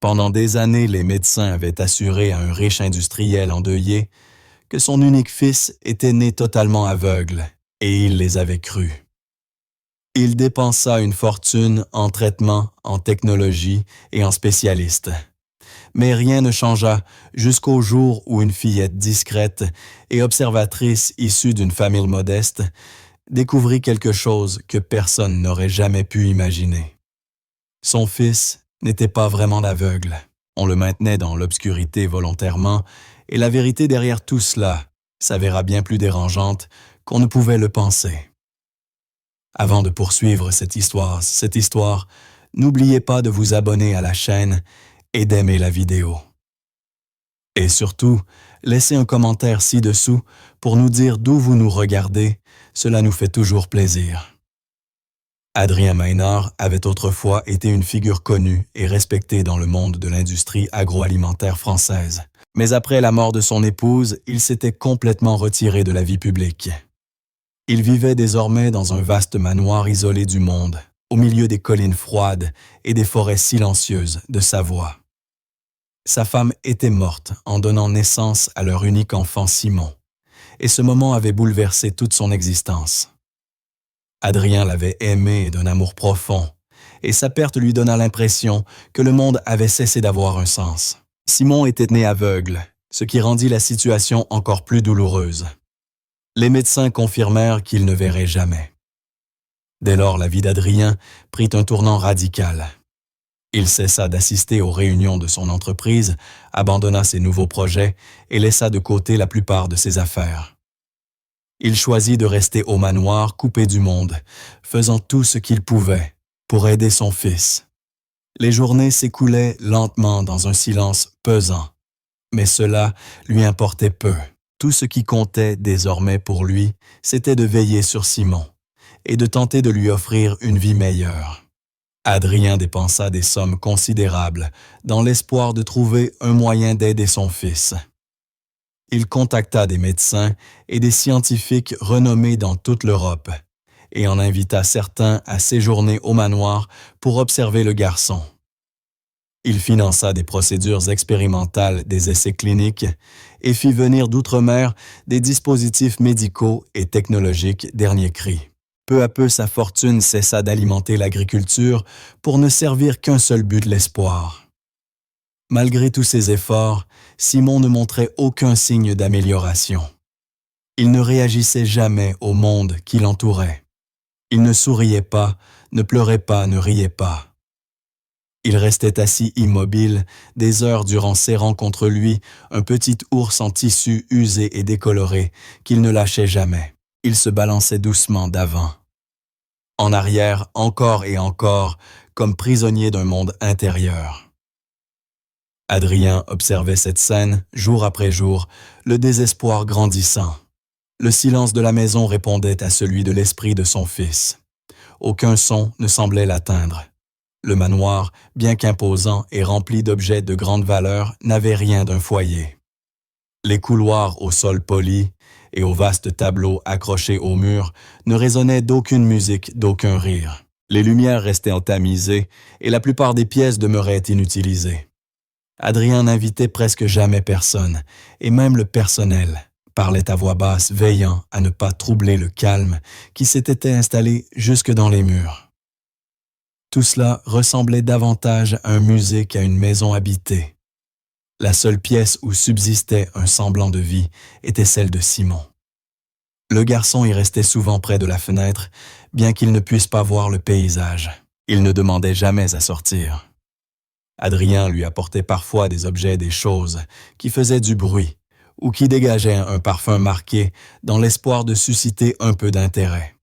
Pendant des années, les médecins avaient assuré à un riche industriel endeuillé que son unique fils était né totalement aveugle, et il les avait crus. Il dépensa une fortune en traitements, en technologie et en spécialistes. Mais rien ne changea jusqu'au jour où une fillette discrète et observatrice issue d'une famille modeste découvrit quelque chose que personne n'aurait jamais pu imaginer. Son fils n'était pas vraiment aveugle. On le maintenait dans l'obscurité volontairement, et la vérité derrière tout cela s'avéra bien plus dérangeante qu'on ne pouvait le penser. Avant de poursuivre cette histoire, n'oubliez pas de vous abonner à la chaîne et d'aimer la vidéo. Et surtout, laissez un commentaire ci-dessous pour nous dire d'où vous nous regardez, cela nous fait toujours plaisir. Adrien Maynard avait autrefois été une figure connue et respectée dans le monde de l'industrie agroalimentaire française. Mais après la mort de son épouse, il s'était complètement retiré de la vie publique. Il vivait désormais dans un vaste manoir isolé du monde, au milieu des collines froides et des forêts silencieuses de Savoie. Sa femme était morte en donnant naissance à leur unique enfant Simon, et ce moment avait bouleversé toute son existence. Adrien l'avait aimé d'un amour profond, et sa perte lui donna l'impression que le monde avait cessé d'avoir un sens. Simon était né aveugle, ce qui rendit la situation encore plus douloureuse. Les médecins confirmèrent qu'il ne verrait jamais. Dès lors, la vie d'Adrien prit un tournant radical. Il cessa d'assister aux réunions de son entreprise, abandonna ses nouveaux projets et laissa de côté la plupart de ses affaires. Il choisit de rester au manoir coupé du monde, faisant tout ce qu'il pouvait pour aider son fils. Les journées s'écoulaient lentement dans un silence pesant, mais cela lui importait peu. Tout ce qui comptait désormais pour lui, c'était de veiller sur Simon et de tenter de lui offrir une vie meilleure. Adrien dépensa des sommes considérables dans l'espoir de trouver un moyen d'aider son fils. Il contacta des médecins et des scientifiques renommés dans toute l'Europe et en invita certains à séjourner au manoir pour observer le garçon. Il finança des procédures expérimentales des essais cliniques et fit venir d'outre-mer des dispositifs médicaux et technologiques dernier cri. Peu à peu, sa fortune cessa d'alimenter l'agriculture pour ne servir qu'un seul but, l'espoir. Malgré tous ses efforts, Simon ne montrait aucun signe d'amélioration. Il ne réagissait jamais au monde qui l'entourait. Il ne souriait pas, ne pleurait pas, ne riait pas. Il restait assis immobile, des heures durant serrant contre lui un petit ours en tissu usé et décoloré qu'il ne lâchait jamais. Il se balançait doucement d'avant. En arrière, encore et encore, comme prisonnier d'un monde intérieur. Adrien observait cette scène, jour après jour, le désespoir grandissant. Le silence de la maison répondait à celui de l'esprit de son fils. Aucun son ne semblait l'atteindre. Le manoir, bien qu'imposant et rempli d'objets de grande valeur, n'avait rien d'un foyer. Les couloirs au sol poli et aux vastes tableaux accrochés au mur ne résonnaient d'aucune musique, d'aucun rire. Les lumières restaient entamisées et la plupart des pièces demeuraient inutilisées. Adrien n'invitait presque jamais personne, et même le personnel parlait à voix basse, veillant à ne pas troubler le calme qui s'était installé jusque dans les murs. Tout cela ressemblait davantage à un musée qu'à une maison habitée. La seule pièce où subsistait un semblant de vie était celle de Simon. Le garçon y restait souvent près de la fenêtre, bien qu'il ne puisse pas voir le paysage. Il ne demandait jamais à sortir. Adrien lui apportait parfois des objets, des choses qui faisaient du bruit ou qui dégageaient un parfum marqué dans l'espoir de susciter un peu d'intérêt.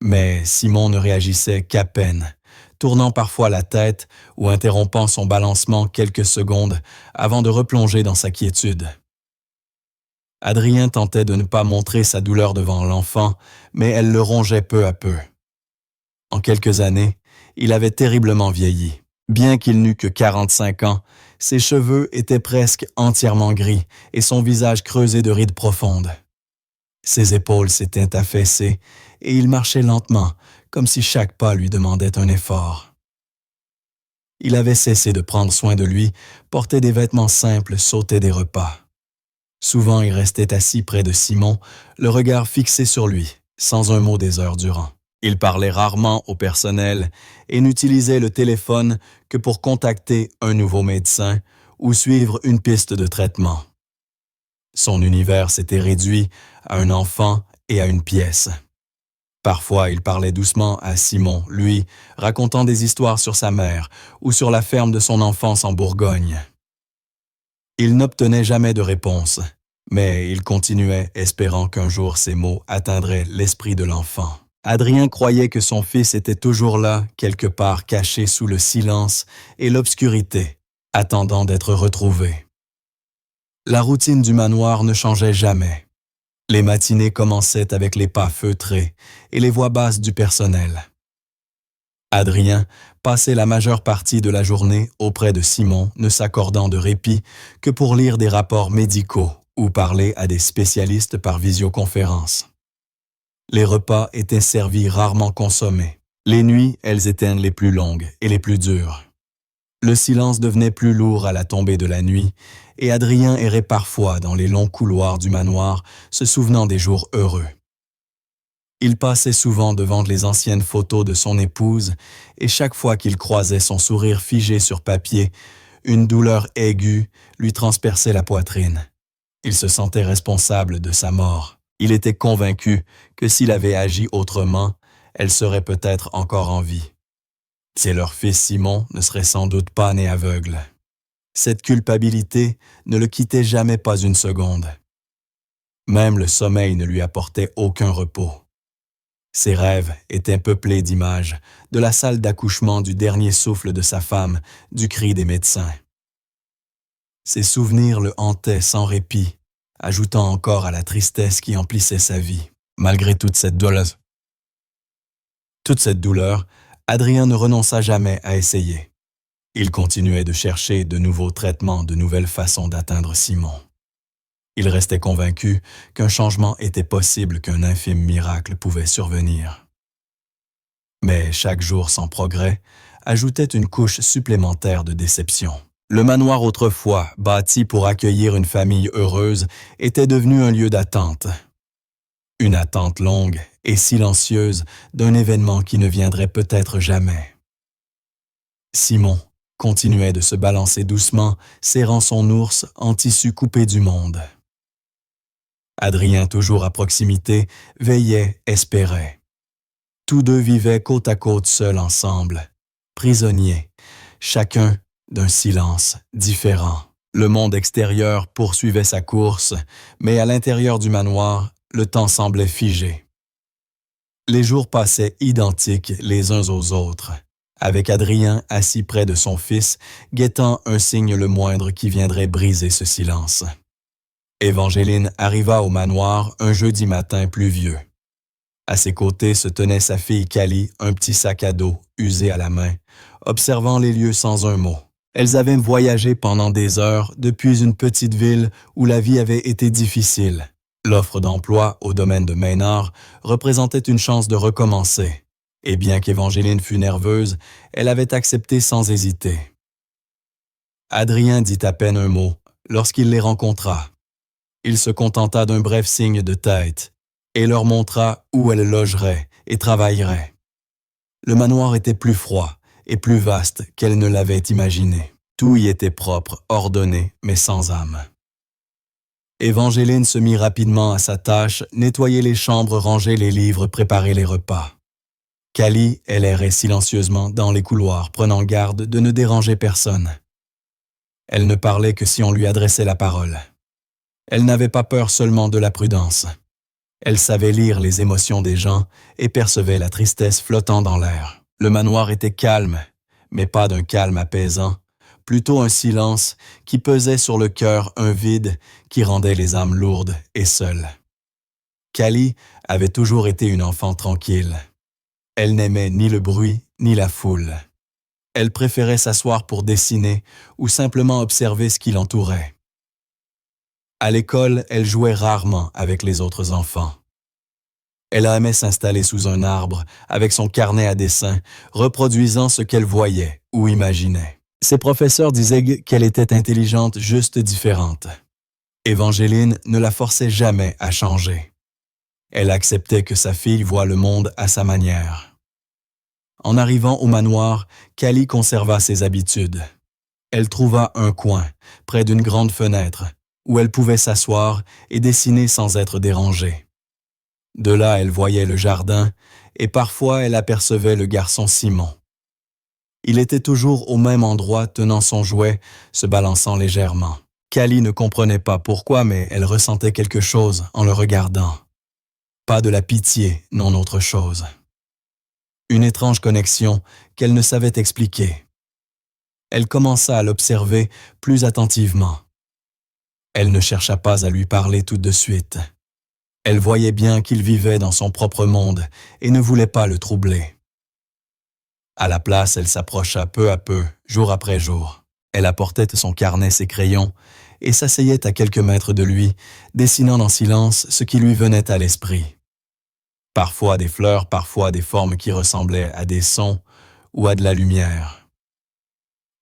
Mais Simon ne réagissait qu'à peine, tournant parfois la tête ou interrompant son balancement quelques secondes avant de replonger dans sa quiétude. Adrien tentait de ne pas montrer sa douleur devant l'enfant, mais elle le rongeait peu à peu. En quelques années, il avait terriblement vieilli. Bien qu'il n'eût que 45 ans, ses cheveux étaient presque entièrement gris et son visage creusé de rides profondes. Ses épaules s'étaient affaissées et il marchait lentement, comme si chaque pas lui demandait un effort. Il avait cessé de prendre soin de lui, portait des vêtements simples, sautait des repas. Souvent, il restait assis près de Simon, le regard fixé sur lui, sans un mot des heures durant. Il parlait rarement au personnel et n'utilisait le téléphone que pour contacter un nouveau médecin ou suivre une piste de traitement. Son univers s'était réduit à un enfant et à une pièce. Parfois, il parlait doucement à Simon, lui, racontant des histoires sur sa mère ou sur la ferme de son enfance en Bourgogne. Il n'obtenait jamais de réponse, mais il continuait espérant qu'un jour ces mots atteindraient l'esprit de l'enfant. Adrien croyait que son fils était toujours là, quelque part caché sous le silence et l'obscurité, attendant d'être retrouvé. La routine du manoir ne changeait jamais. Les matinées commençaient avec les pas feutrés et les voix basses du personnel. Adrien passait la majeure partie de la journée auprès de Simon, ne s'accordant de répit que pour lire des rapports médicaux ou parler à des spécialistes par visioconférence. Les repas étaient servis rarement consommés. Les nuits, elles étaient les plus longues et les plus dures. Le silence devenait plus lourd à la tombée de la nuit, et Adrien errait parfois dans les longs couloirs du manoir, se souvenant des jours heureux. Il passait souvent devant les anciennes photos de son épouse, et chaque fois qu'il croisait son sourire figé sur papier, une douleur aiguë lui transperçait la poitrine. Il se sentait responsable de sa mort. Il était convaincu que s'il avait agi autrement, elle serait peut-être encore en vie. Et leur fils Simon ne serait sans doute pas né aveugle. Cette culpabilité ne le quittait jamais pas une seconde. Même le sommeil ne lui apportait aucun repos. Ses rêves étaient peuplés d'images, de la salle d'accouchement, du dernier souffle de sa femme, du cri des médecins. Ses souvenirs le hantaient sans répit, ajoutant encore à la tristesse qui emplissait sa vie. Malgré toute cette douleur, Adrien ne renonça jamais à essayer. Il continuait de chercher de nouveaux traitements, de nouvelles façons d'atteindre Simon. Il restait convaincu qu'un changement était possible, qu'un infime miracle pouvait survenir. Mais chaque jour sans progrès ajoutait une couche supplémentaire de déception. Le manoir autrefois, bâti pour accueillir une famille heureuse, était devenu un lieu d'attente. Une attente longue et silencieuse d'un événement qui ne viendrait peut-être jamais. Simon continuait de se balancer doucement, serrant son ours en tissu coupé du monde. Adrien, toujours à proximité, veillait, espérait. Tous deux vivaient côte à côte seuls ensemble, prisonniers, chacun d'un silence différent. Le monde extérieur poursuivait sa course, mais à l'intérieur du manoir, le temps semblait figé. Les jours passaient identiques les uns aux autres, avec Adrien assis près de son fils, guettant un signe le moindre qui viendrait briser ce silence. Évangeline arriva au manoir un jeudi matin pluvieux. À ses côtés se tenait sa fille Cali, un petit sac à dos usé à la main, observant les lieux sans un mot. Elles avaient voyagé pendant des heures depuis une petite ville où la vie avait été difficile. L'offre d'emploi au domaine de Maynard représentait une chance de recommencer, et bien qu'Évangeline fût nerveuse, elle avait accepté sans hésiter. Adrien dit à peine un mot lorsqu'il les rencontra. Il se contenta d'un bref signe de tête et leur montra où elles logeraient et travailleraient. Le manoir était plus froid et plus vaste qu'elle ne l'avait imaginé. Tout y était propre, ordonné, mais sans âme. Évangeline se mit rapidement à sa tâche, nettoyer les chambres, ranger les livres, préparer les repas. Cali, elle errait silencieusement dans les couloirs, prenant garde de ne déranger personne. Elle ne parlait que si on lui adressait la parole. Elle n'avait pas peur seulement de la prudence. Elle savait lire les émotions des gens et percevait la tristesse flottant dans l'air. Le manoir était calme, mais pas d'un calme apaisant, plutôt un silence qui pesait sur le cœur, un vide qui rendait les âmes lourdes et seules. Cali avait toujours été une enfant tranquille. Elle n'aimait ni le bruit ni la foule. Elle préférait s'asseoir pour dessiner ou simplement observer ce qui l'entourait. À l'école, elle jouait rarement avec les autres enfants. Elle aimait s'installer sous un arbre avec son carnet à dessin, reproduisant ce qu'elle voyait ou imaginait. Ses professeurs disaient qu'elle était intelligente, juste différente. Évangeline ne la forçait jamais à changer. Elle acceptait que sa fille voie le monde à sa manière. En arrivant au manoir, Callie conserva ses habitudes. Elle trouva un coin, près d'une grande fenêtre, où elle pouvait s'asseoir et dessiner sans être dérangée. De là, elle voyait le jardin, et parfois elle apercevait le garçon Simon. Il était toujours au même endroit, tenant son jouet, se balançant légèrement. Callie ne comprenait pas pourquoi, mais elle ressentait quelque chose en le regardant. Pas de la pitié, non autre chose. Une étrange connexion qu'elle ne savait expliquer. Elle commença à l'observer plus attentivement. Elle ne chercha pas à lui parler tout de suite. Elle voyait bien qu'il vivait dans son propre monde et ne voulait pas le troubler. À la place, elle s'approcha peu à peu, jour après jour. Elle apportait son carnet, ses crayons, et s'asseyait à quelques mètres de lui, dessinant en silence ce qui lui venait à l'esprit. Parfois des fleurs, parfois des formes qui ressemblaient à des sons ou à de la lumière.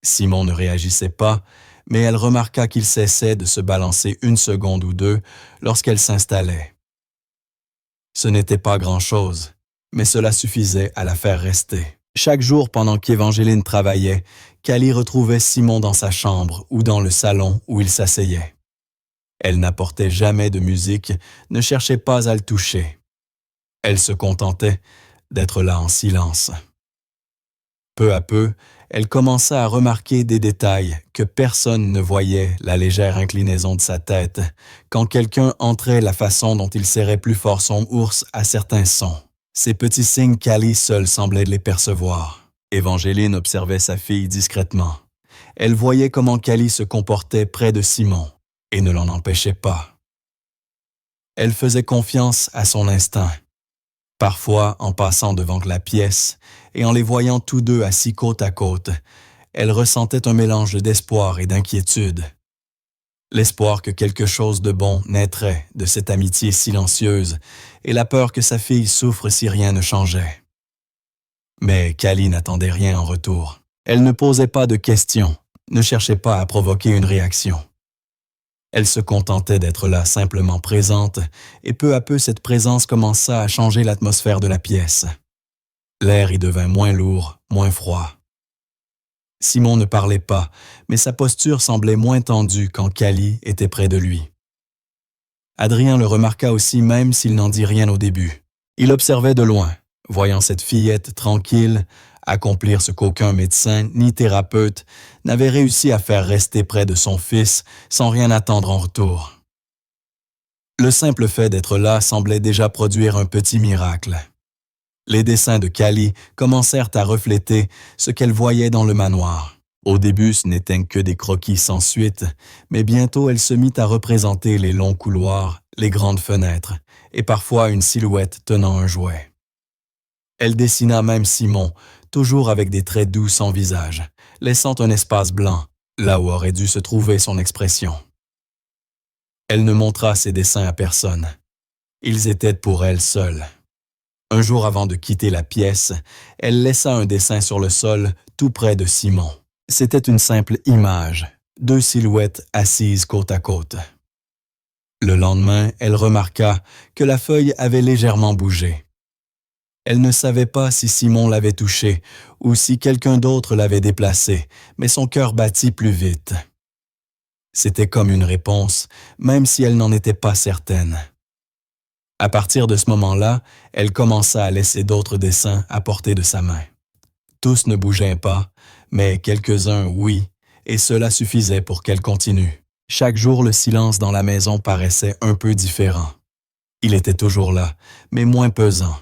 Simon ne réagissait pas, mais elle remarqua qu'il cessait de se balancer une seconde ou deux lorsqu'elle s'installait. Ce n'était pas grand-chose, mais cela suffisait à la faire rester. Chaque jour pendant qu'Évangeline travaillait, Callie retrouvait Simon dans sa chambre ou dans le salon où il s'asseyait. Elle n'apportait jamais de musique, ne cherchait pas à le toucher. Elle se contentait d'être là en silence. Peu à peu, elle commença à remarquer des détails que personne ne voyait, la légère inclinaison de sa tête, quand quelqu'un entrait, la façon dont il serrait plus fort son ours à certains sons. Ces petits signes, Callie seule semblait les percevoir. Évangeline observait sa fille discrètement. Elle voyait comment Callie se comportait près de Simon et ne l'en empêchait pas. Elle faisait confiance à son instinct. Parfois, en passant devant la pièce et en les voyant tous deux assis côte à côte, elle ressentait un mélange d'espoir et d'inquiétude. L'espoir que quelque chose de bon naîtrait de cette amitié silencieuse et la peur que sa fille souffre si rien ne changeait. Mais Callie n'attendait rien en retour. Elle ne posait pas de questions, ne cherchait pas à provoquer une réaction. Elle se contentait d'être là simplement présente, et peu à peu cette présence commença à changer l'atmosphère de la pièce. L'air y devint moins lourd, moins froid. Simon ne parlait pas, mais sa posture semblait moins tendue quand Callie était près de lui. Adrien le remarqua aussi même s'il n'en dit rien au début. Il observait de loin, voyant cette fillette tranquille, accomplir ce qu'aucun médecin ni thérapeute n'avait réussi à faire rester près de son fils sans rien attendre en retour. Le simple fait d'être là semblait déjà produire un petit miracle. Les dessins de Callie commencèrent à refléter ce qu'elle voyait dans le manoir. Au début, ce n'étaient que des croquis sans suite, mais bientôt elle se mit à représenter les longs couloirs, les grandes fenêtres, et parfois une silhouette tenant un jouet. Elle dessina même Simon, toujours avec des traits doux sans visage, laissant un espace blanc, là où aurait dû se trouver son expression. Elle ne montra ses dessins à personne. Ils étaient pour elle seule. Un jour avant de quitter la pièce, elle laissa un dessin sur le sol tout près de Simon. C'était une simple image, deux silhouettes assises côte à côte. Le lendemain, elle remarqua que la feuille avait légèrement bougé. Elle ne savait pas si Simon l'avait touchée ou si quelqu'un d'autre l'avait déplacée, mais son cœur battit plus vite. C'était comme une réponse, même si elle n'en était pas certaine. À partir de ce moment-là, elle commença à laisser d'autres dessins à portée de sa main. Tous ne bougeaient pas, mais quelques-uns, oui, et cela suffisait pour qu'elle continue. Chaque jour, le silence dans la maison paraissait un peu différent. Il était toujours là, mais moins pesant.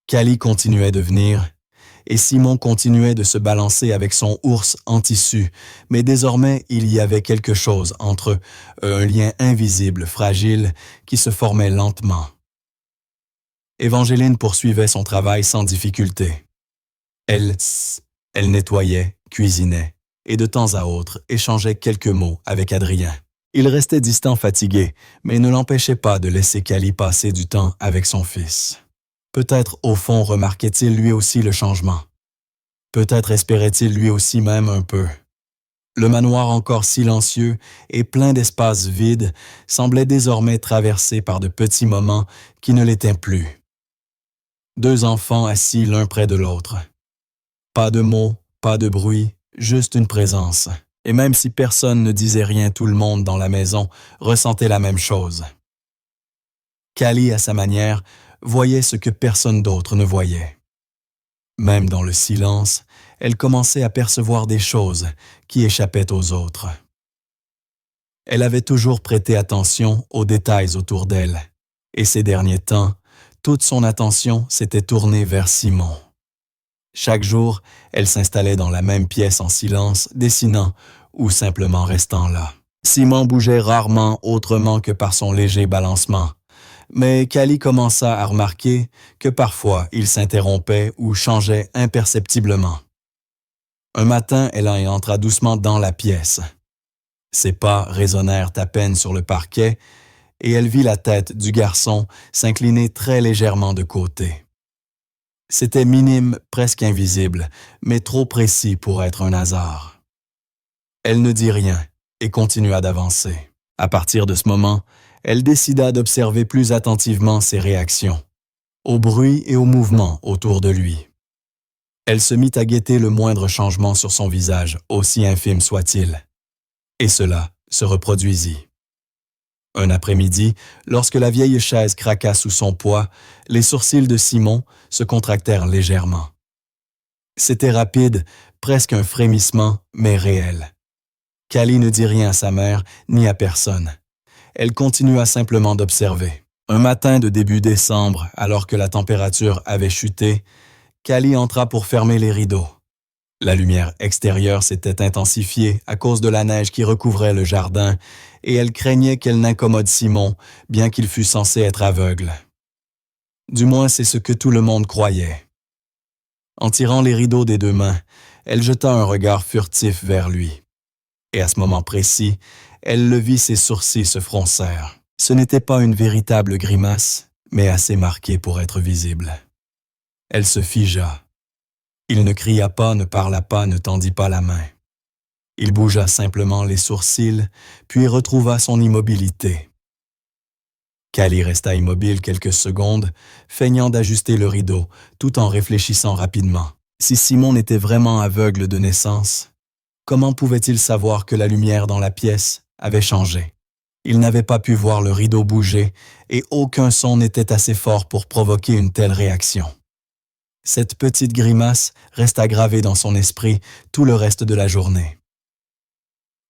Callie continuait de venir, et Simon continuait de se balancer avec son ours en tissu, mais désormais il y avait quelque chose entre eux, un lien invisible, fragile, qui se formait lentement. Évangeline poursuivait son travail sans difficulté. Elle nettoyait, cuisinait, et de temps à autre échangeait quelques mots avec Adrien. Il restait distant, fatigué, mais ne l'empêchait pas de laisser Callie passer du temps avec son fils. Peut-être, au fond, remarquait-il lui aussi le changement. Peut-être espérait-il lui aussi même un peu. Le manoir encore silencieux et plein d'espaces vides semblait désormais traversé par de petits moments qui ne l'étaient plus. Deux enfants assis l'un près de l'autre. Pas de mots, pas de bruit, juste une présence. Et même si personne ne disait rien, tout le monde dans la maison ressentait la même chose. Callie, à sa manière, voyait ce que personne d'autre ne voyait. Même dans le silence, elle commençait à percevoir des choses qui échappaient aux autres. Elle avait toujours prêté attention aux détails autour d'elle, et ces derniers temps, toute son attention s'était tournée vers Simon. Chaque jour, elle s'installait dans la même pièce en silence, dessinant ou simplement restant là. Simon bougeait rarement autrement que par son léger balancement, mais Callie commença à remarquer que parfois il s'interrompait ou changeait imperceptiblement. Un matin, elle entra doucement dans la pièce. Ses pas résonnèrent à peine sur le parquet et elle vit la tête du garçon s'incliner très légèrement de côté. C'était minime, presque invisible, mais trop précis pour être un hasard. Elle ne dit rien et continua d'avancer. À partir de ce moment, elle décida d'observer plus attentivement ses réactions, au bruit et au mouvement autour de lui. Elle se mit à guetter le moindre changement sur son visage, aussi infime soit-il. Et cela se reproduisit. Un après-midi, lorsque la vieille chaise craqua sous son poids, les sourcils de Simon se contractèrent légèrement. C'était rapide, presque un frémissement, mais réel. Callie ne dit rien à sa mère ni à personne. Elle continua simplement d'observer. Un matin de début décembre, alors que la température avait chuté, Callie entra pour fermer les rideaux. La lumière extérieure s'était intensifiée à cause de la neige qui recouvrait le jardin et elle craignait qu'elle n'incommode Simon, bien qu'il fût censé être aveugle. Du moins, c'est ce que tout le monde croyait. En tirant les rideaux des deux mains, elle jeta un regard furtif vers lui. Et à ce moment précis, elle le vit, ses sourcils se froncèrent. Ce n'était pas une véritable grimace, mais assez marquée pour être visible. Elle se figea. Il ne cria pas, ne parla pas, ne tendit pas la main. Il bougea simplement les sourcils, puis retrouva son immobilité. Callie resta immobile quelques secondes, feignant d'ajuster le rideau, tout en réfléchissant rapidement. Si Simon n'était vraiment aveugle de naissance, comment pouvait-il savoir que la lumière dans la pièce avait changé? Il n'avait pas pu voir le rideau bouger et aucun son n'était assez fort pour provoquer une telle réaction. Cette petite grimace resta gravée dans son esprit tout le reste de la journée.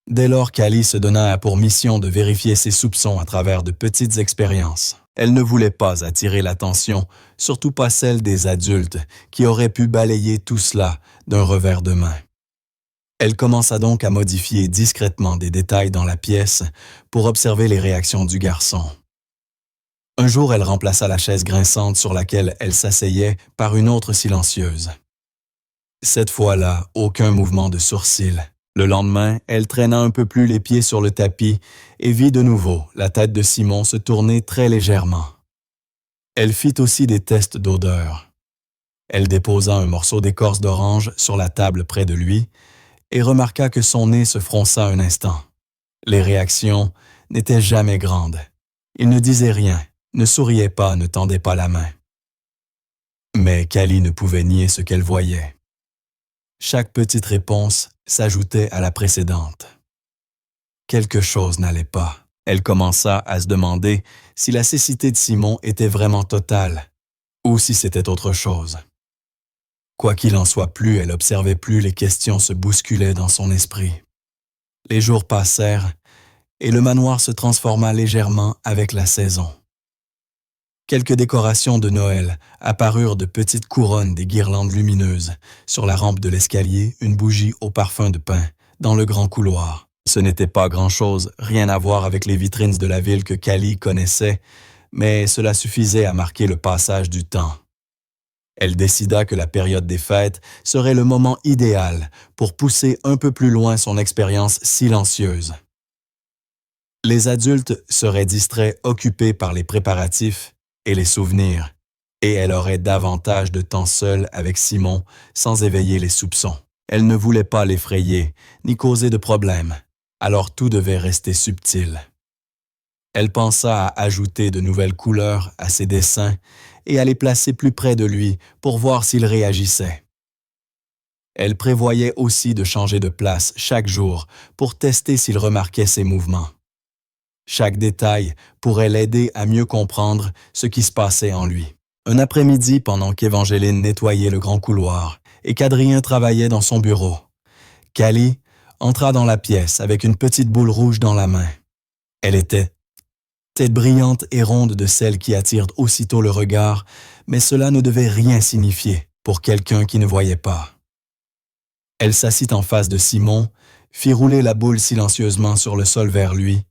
Dès lors, Callie se donna pour mission de vérifier ses soupçons à travers de petites expériences. Elle ne voulait pas attirer l'attention, surtout pas celle des adultes, qui auraient pu balayer tout cela d'un revers de main. Elle commença donc à modifier discrètement des détails dans la pièce pour observer les réactions du garçon. Un jour, elle remplaça la chaise grinçante sur laquelle elle s'asseyait par une autre silencieuse. Cette fois-là, aucun mouvement de sourcil. Le lendemain, elle traîna un peu plus les pieds sur le tapis et vit de nouveau la tête de Simon se tourner très légèrement. Elle fit aussi des tests d'odeur. Elle déposa un morceau d'écorce d'orange sur la table près de lui et remarqua que son nez se fronça un instant. Les réactions n'étaient jamais grandes. Il ne disait rien, ne souriait pas, ne tendait pas la main. Mais Callie ne pouvait nier ce qu'elle voyait. Chaque petite réponse s'ajoutait à la précédente. Quelque chose n'allait pas. Elle commença à se demander si la cécité de Simon était vraiment totale ou si c'était autre chose. Quoi qu'il en soit, plus elle observait, plus les questions se bousculaient dans son esprit. Les jours passèrent et le manoir se transforma légèrement avec la saison. Quelques décorations de Noël apparurent, de petites couronnes, des guirlandes lumineuses. Sur la rampe de l'escalier, une bougie au parfum de pin, dans le grand couloir. Ce n'était pas grand-chose, rien à voir avec les vitrines de la ville que Callie connaissait, mais cela suffisait à marquer le passage du temps. Elle décida que la période des fêtes serait le moment idéal pour pousser un peu plus loin son expérience silencieuse. Les adultes seraient distraits, occupés par les préparatifs et les souvenirs, et elle aurait davantage de temps seule avec Simon sans éveiller les soupçons. Elle ne voulait pas l'effrayer, ni causer de problème, alors tout devait rester subtil. Elle pensa à ajouter de nouvelles couleurs à ses dessins et à les placer plus près de lui pour voir s'il réagissait. Elle prévoyait aussi de changer de place chaque jour pour tester s'il remarquait ses mouvements. Chaque détail pourrait l'aider à mieux comprendre ce qui se passait en lui. Un après-midi, pendant qu'Évangéline nettoyait le grand couloir et qu'Adrien travaillait dans son bureau, Callie entra dans la pièce avec une petite boule rouge dans la main. Elle était tête brillante et ronde de celles qui attirent aussitôt le regard, mais cela ne devait rien signifier pour quelqu'un qui ne voyait pas. Elle s'assit en face de Simon, fit rouler la boule silencieusement sur le sol vers lui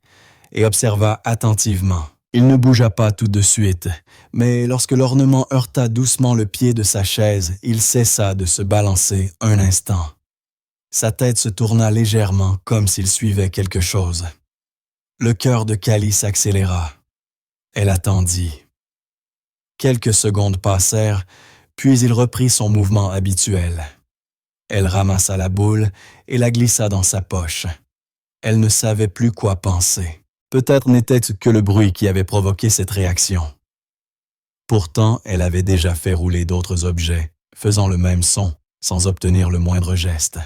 et observa attentivement. Il ne bougea pas tout de suite, mais lorsque l'ornement heurta doucement le pied de sa chaise, il cessa de se balancer un instant. Sa tête se tourna légèrement comme s'il suivait quelque chose. Le cœur de Callie s'accéléra. Elle attendit. Quelques secondes passèrent, puis il reprit son mouvement habituel. Elle ramassa la boule et la glissa dans sa poche. Elle ne savait plus quoi penser. Peut-être n'était-ce que le bruit qui avait provoqué cette réaction. Pourtant, elle avait déjà fait rouler d'autres objets, faisant le même son, sans obtenir le moindre geste.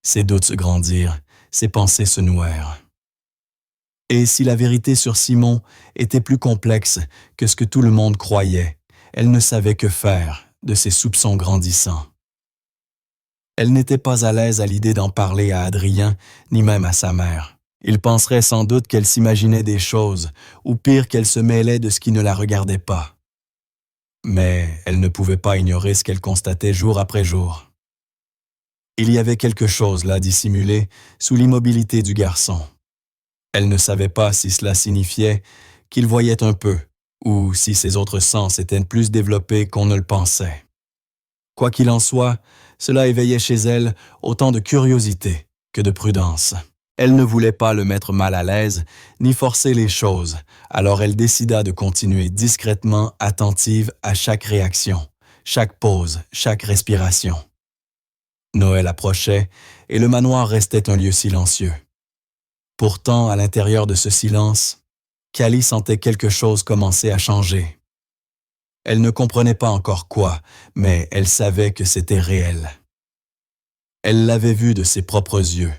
Ses doutes se grandirent, ses pensées se nouèrent. Et si la vérité sur Simon était plus complexe que ce que tout le monde croyait, elle ne savait que faire de ses soupçons grandissants. Elle n'était pas à l'aise à l'idée d'en parler à Adrien, ni même à sa mère. Il penserait sans doute qu'elle s'imaginait des choses, ou pire qu'elle se mêlait de ce qui ne la regardait pas. Mais elle ne pouvait pas ignorer ce qu'elle constatait jour après jour. Il y avait quelque chose là dissimulé sous l'immobilité du garçon. Elle ne savait pas si cela signifiait qu'il voyait un peu, ou si ses autres sens étaient plus développés qu'on ne le pensait. Quoi qu'il en soit, cela éveillait chez elle autant de curiosité que de prudence. Elle ne voulait pas le mettre mal à l'aise, ni forcer les choses, alors elle décida de continuer discrètement attentive à chaque réaction, chaque pause, chaque respiration. Noël approchait et le manoir restait un lieu silencieux. Pourtant, à l'intérieur de ce silence, Callie sentait quelque chose commencer à changer. Elle ne comprenait pas encore quoi, mais elle savait que c'était réel. Elle l'avait vu de ses propres yeux.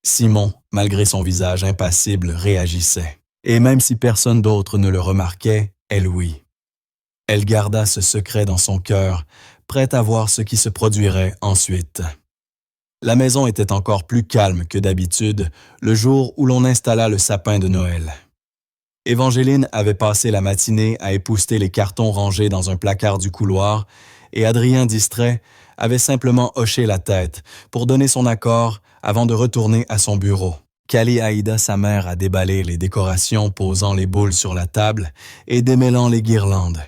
Simon, malgré son visage impassible, réagissait. Et même si personne d'autre ne le remarquait, elle oui. Elle garda ce secret dans son cœur, prête à voir ce qui se produirait ensuite. La maison était encore plus calme que d'habitude le jour où l'on installa le sapin de Noël. Évangéline avait passé la matinée à épousseter les cartons rangés dans un placard du couloir et Adrien, distrait, avait simplement hoché la tête pour donner son accord avant de retourner à son bureau. Callie aida sa mère à déballer les décorations, posant les boules sur la table et démêlant les guirlandes.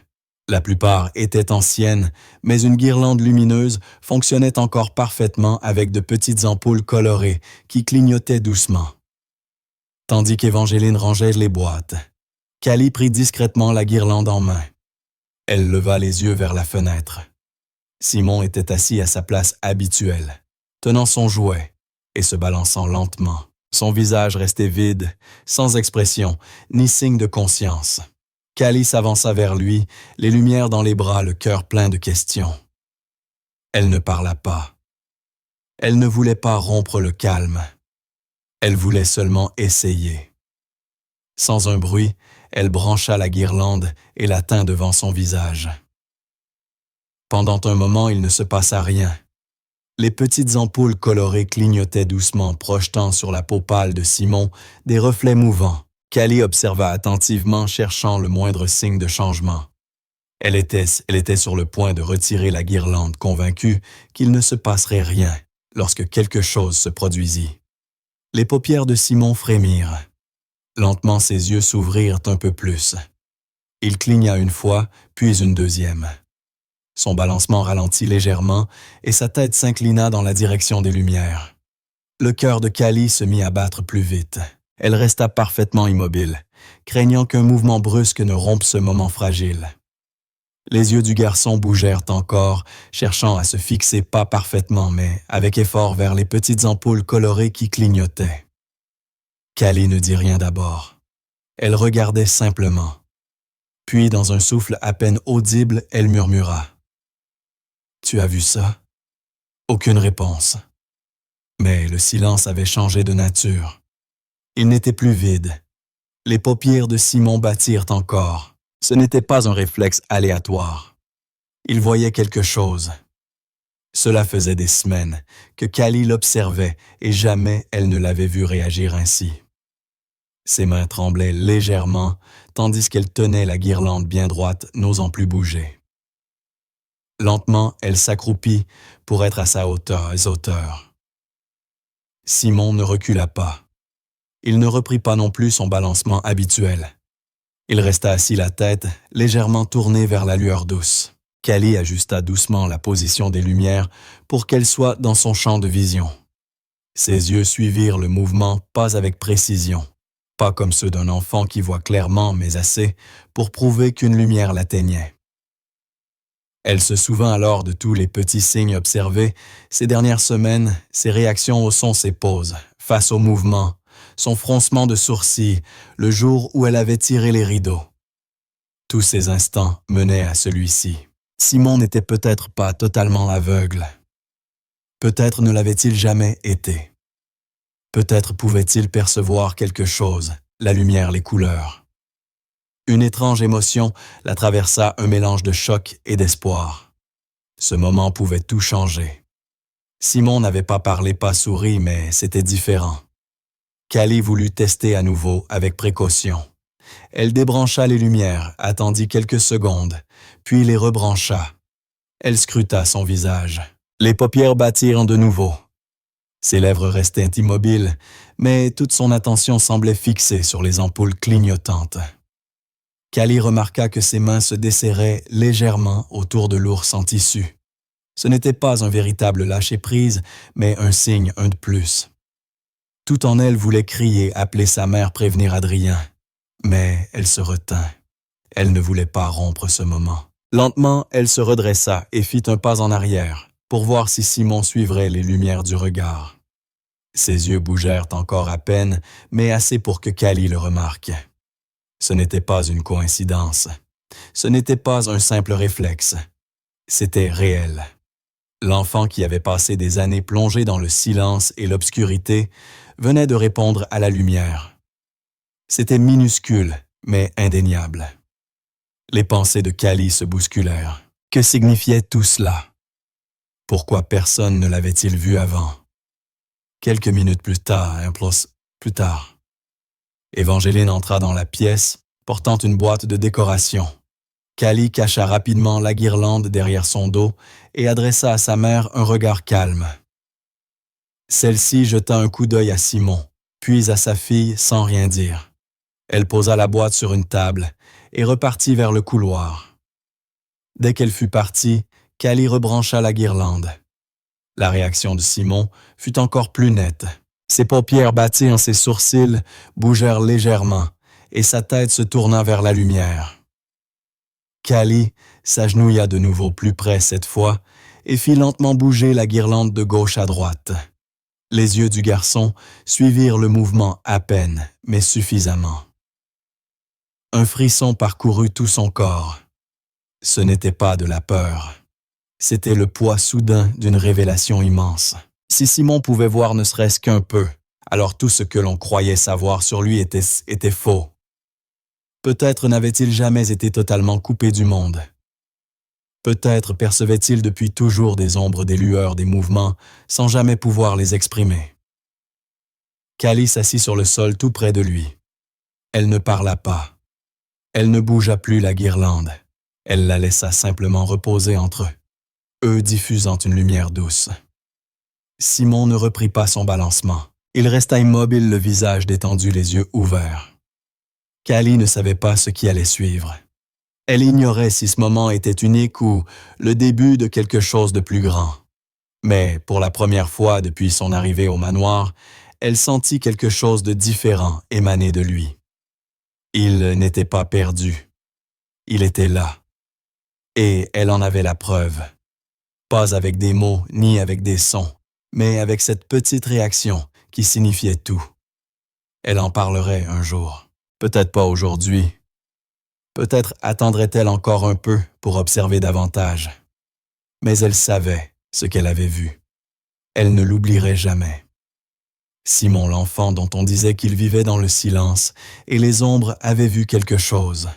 La plupart étaient anciennes, mais une guirlande lumineuse fonctionnait encore parfaitement avec de petites ampoules colorées qui clignotaient doucement. Tandis qu'Évangéline rangeait les boîtes, Callie prit discrètement la guirlande en main. Elle leva les yeux vers la fenêtre. Simon était assis à sa place habituelle, tenant son jouet et se balançant lentement. Son visage restait vide, sans expression, ni signe de conscience. Callie s'avança vers lui, les lumières dans les bras, le cœur plein de questions. Elle ne parla pas. Elle ne voulait pas rompre le calme. Elle voulait seulement essayer. Sans un bruit, elle brancha la guirlande et la tint devant son visage. Pendant un moment, il ne se passa rien. Les petites ampoules colorées clignotaient doucement, projetant sur la peau pâle de Simon des reflets mouvants. Callie observa attentivement, cherchant le moindre signe de changement. Elle était sur le point de retirer la guirlande, convaincue qu'il ne se passerait rien lorsque quelque chose se produisit. Les paupières de Simon frémirent. Lentement, ses yeux s'ouvrirent un peu plus. Il cligna une fois, puis une deuxième. Son balancement ralentit légèrement et sa tête s'inclina dans la direction des lumières. Le cœur de Callie se mit à battre plus vite. Elle resta parfaitement immobile, craignant qu'un mouvement brusque ne rompe ce moment fragile. Les yeux du garçon bougèrent encore, cherchant à se fixer pas parfaitement, mais avec effort vers les petites ampoules colorées qui clignotaient. Callie ne dit rien d'abord. Elle regardait simplement. Puis, dans un souffle à peine audible, elle murmura. « Tu as vu ça? » Aucune réponse. Mais le silence avait changé de nature. Il n'était plus vide. Les paupières de Simon battirent encore. Ce n'était pas un réflexe aléatoire. Il voyait quelque chose. Cela faisait des semaines que Callie l'observait et jamais elle ne l'avait vu réagir ainsi. Ses mains tremblaient légèrement, tandis qu'elle tenait la guirlande bien droite, n'osant plus bouger. Lentement, elle s'accroupit pour être à sa hauteur. Simon ne recula pas. Il ne reprit pas non plus son balancement habituel. Il resta assis la tête, légèrement tournée vers la lueur douce. Callie ajusta doucement la position des lumières pour qu'elle soit dans son champ de vision. Ses yeux suivirent le mouvement pas avec précision, pas comme ceux d'un enfant qui voit clairement mais assez pour prouver qu'une lumière l'atteignait. Elle se souvint alors de tous les petits signes observés ces dernières semaines, ses réactions au son, ses pauses, face au mouvement, son froncement de sourcils, le jour où elle avait tiré les rideaux. Tous ces instants menaient à celui-ci. Simon n'était peut-être pas totalement aveugle. Peut-être ne l'avait-il jamais été. Peut-être pouvait-il percevoir quelque chose, la lumière, les couleurs. Une étrange émotion la traversa, un mélange de choc et d'espoir. Ce moment pouvait tout changer. Simon n'avait pas parlé, pas souri, mais c'était différent. Callie voulut tester à nouveau avec précaution. Elle débrancha les lumières, attendit quelques secondes, puis les rebrancha. Elle scruta son visage. Les paupières battirent de nouveau. Ses lèvres restaient immobiles, mais toute son attention semblait fixée sur les ampoules clignotantes. Callie remarqua que ses mains se desserraient légèrement autour de l'ours en tissu. Ce n'était pas un véritable lâcher-prise, mais un signe, un de plus. Tout en elle voulait crier, appeler sa mère, prévenir Adrien. Mais elle se retint. Elle ne voulait pas rompre ce moment. Lentement, elle se redressa et fit un pas en arrière, pour voir si Simon suivrait les lumières du regard. Ses yeux bougèrent encore à peine, mais assez pour que Callie le remarque. Ce n'était pas une coïncidence. Ce n'était pas un simple réflexe. C'était réel. L'enfant qui avait passé des années plongé dans le silence et l'obscurité venait de répondre à la lumière. C'était minuscule, mais indéniable. Les pensées de Callie se bousculèrent. Que signifiait tout cela? Pourquoi personne ne l'avait-il vu avant? Quelques minutes plus tard, Évangeline entra dans la pièce, portant une boîte de décoration. Callie cacha rapidement la guirlande derrière son dos et adressa à sa mère un regard calme. Celle-ci jeta un coup d'œil à Simon, puis à sa fille sans rien dire. Elle posa la boîte sur une table et repartit vers le couloir. Dès qu'elle fut partie, Callie rebrancha la guirlande. La réaction de Simon fut encore plus nette. Ses paupières battirent, ses sourcils bougèrent légèrement et sa tête se tourna vers la lumière. Callie s'agenouilla de nouveau plus près cette fois et fit lentement bouger la guirlande de gauche à droite. Les yeux du garçon suivirent le mouvement à peine, mais suffisamment. Un frisson parcourut tout son corps. Ce n'était pas de la peur. C'était le poids soudain d'une révélation immense. Si Simon pouvait voir ne serait-ce qu'un peu, alors tout ce que l'on croyait savoir sur lui était faux. Peut-être n'avait-il jamais été totalement coupé du monde. Peut-être percevait-il depuis toujours des ombres, des lueurs, des mouvements, sans jamais pouvoir les exprimer. Callie s'assit sur le sol tout près de lui. Elle ne parla pas. Elle ne bougea plus la guirlande. Elle la laissa simplement reposer entre eux diffusant une lumière douce. Simon ne reprit pas son balancement. Il resta immobile, le visage détendu, les yeux ouverts. Callie ne savait pas ce qui allait suivre. Elle ignorait si ce moment était unique ou le début de quelque chose de plus grand. Mais pour la première fois depuis son arrivée au manoir, elle sentit quelque chose de différent émaner de lui. Il n'était pas perdu. Il était là. Et elle en avait la preuve. Pas avec des mots ni avec des sons, mais avec cette petite réaction qui signifiait tout. Elle en parlerait un jour. Peut-être pas aujourd'hui. Peut-être attendrait-elle encore un peu pour observer davantage. Mais elle savait ce qu'elle avait vu. Elle ne l'oublierait jamais. Simon l'enfant dont on disait qu'il vivait dans le silence et les ombres avaient vu quelque chose.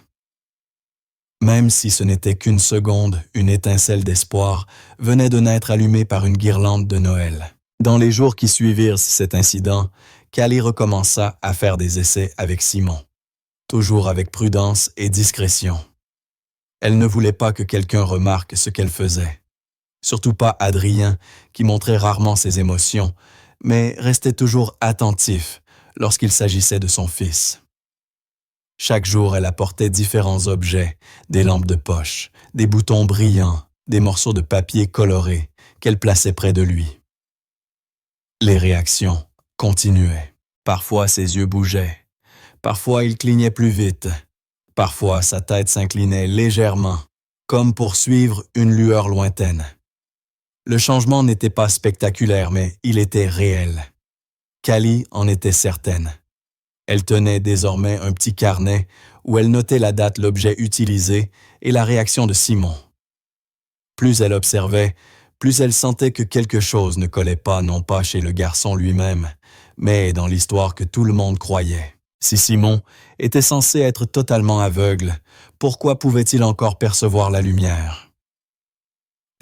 Même si ce n'était qu'une seconde, une étincelle d'espoir venait de naître allumée par une guirlande de Noël. Dans les jours qui suivirent cet incident, Callie recommença à faire des essais avec Simon, toujours avec prudence et discrétion. Elle ne voulait pas que quelqu'un remarque ce qu'elle faisait. Surtout pas Adrien, qui montrait rarement ses émotions, mais restait toujours attentif lorsqu'il s'agissait de son fils. Chaque jour, elle apportait différents objets, des lampes de poche, des boutons brillants, des morceaux de papier colorés qu'elle plaçait près de lui. Les réactions continuaient. Parfois, ses yeux bougeaient. Parfois, il clignait plus vite. Parfois, sa tête s'inclinait légèrement, comme pour suivre une lueur lointaine. Le changement n'était pas spectaculaire, mais il était réel. Callie en était certaine. Elle tenait désormais un petit carnet où elle notait la date, l'objet utilisé et la réaction de Simon. Plus elle observait, plus elle sentait que quelque chose ne collait pas, non pas chez le garçon lui-même, mais dans l'histoire que tout le monde croyait. Si Simon était censé être totalement aveugle, pourquoi pouvait-il encore percevoir la lumière?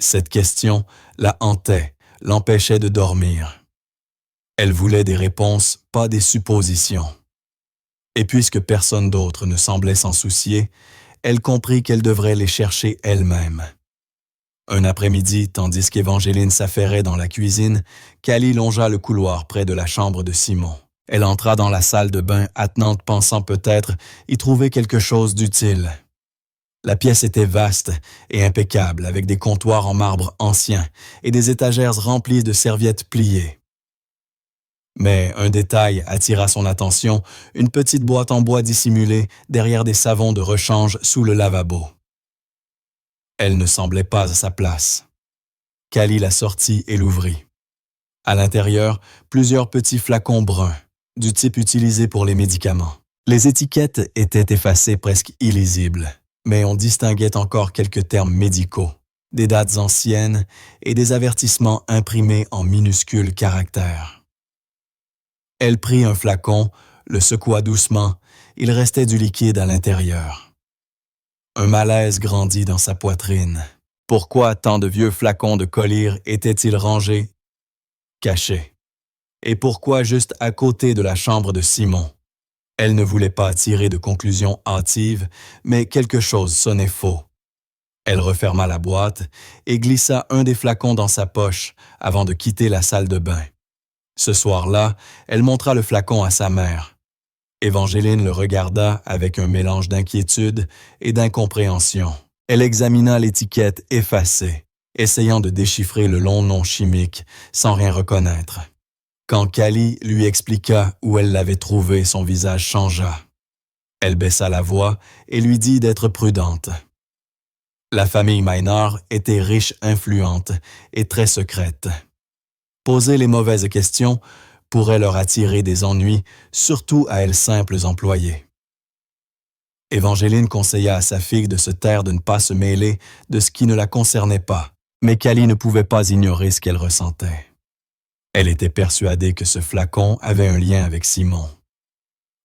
Cette question la hantait, l'empêchait de dormir. Elle voulait des réponses, pas des suppositions. Et puisque personne d'autre ne semblait s'en soucier, elle comprit qu'elle devrait les chercher elle-même. Un après-midi, tandis qu'Évangéline s'affairait dans la cuisine, Callie longea le couloir près de la chambre de Simon. Elle entra dans la salle de bain attenante, pensant peut-être y trouver quelque chose d'utile. La pièce était vaste et impeccable, avec des comptoirs en marbre ancien et des étagères remplies de serviettes pliées. Mais un détail attira son attention, une petite boîte en bois dissimulée derrière des savons de rechange sous le lavabo. Elle ne semblait pas à sa place. Callie la sortit et l'ouvrit. À l'intérieur, plusieurs petits flacons bruns, du type utilisé pour les médicaments. Les étiquettes étaient effacées, presque illisibles, mais on distinguait encore quelques termes médicaux, des dates anciennes et des avertissements imprimés en minuscules caractères. Elle prit un flacon, le secoua doucement, il restait du liquide à l'intérieur. Un malaise grandit dans sa poitrine. Pourquoi tant de vieux flacons de collyre étaient-ils rangés, cachés? Et pourquoi juste à côté de la chambre de Simon? Elle ne voulait pas tirer de conclusions hâtives, mais quelque chose sonnait faux. Elle referma la boîte et glissa un des flacons dans sa poche avant de quitter la salle de bain. Ce soir-là, elle montra le flacon à sa mère. Évangéline le regarda avec un mélange d'inquiétude et d'incompréhension. Elle examina l'étiquette effacée, essayant de déchiffrer le long nom chimique sans rien reconnaître. Quand Callie lui expliqua où elle l'avait trouvé, son visage changea. Elle baissa la voix et lui dit d'être prudente. La famille Maynard était riche, influente et très secrète. Poser les mauvaises questions pourrait leur attirer des ennuis, surtout à elles simples employées. Évangéline conseilla à sa fille de se taire, de ne pas se mêler de ce qui ne la concernait pas, mais Callie ne pouvait pas ignorer ce qu'elle ressentait. Elle était persuadée que ce flacon avait un lien avec Simon.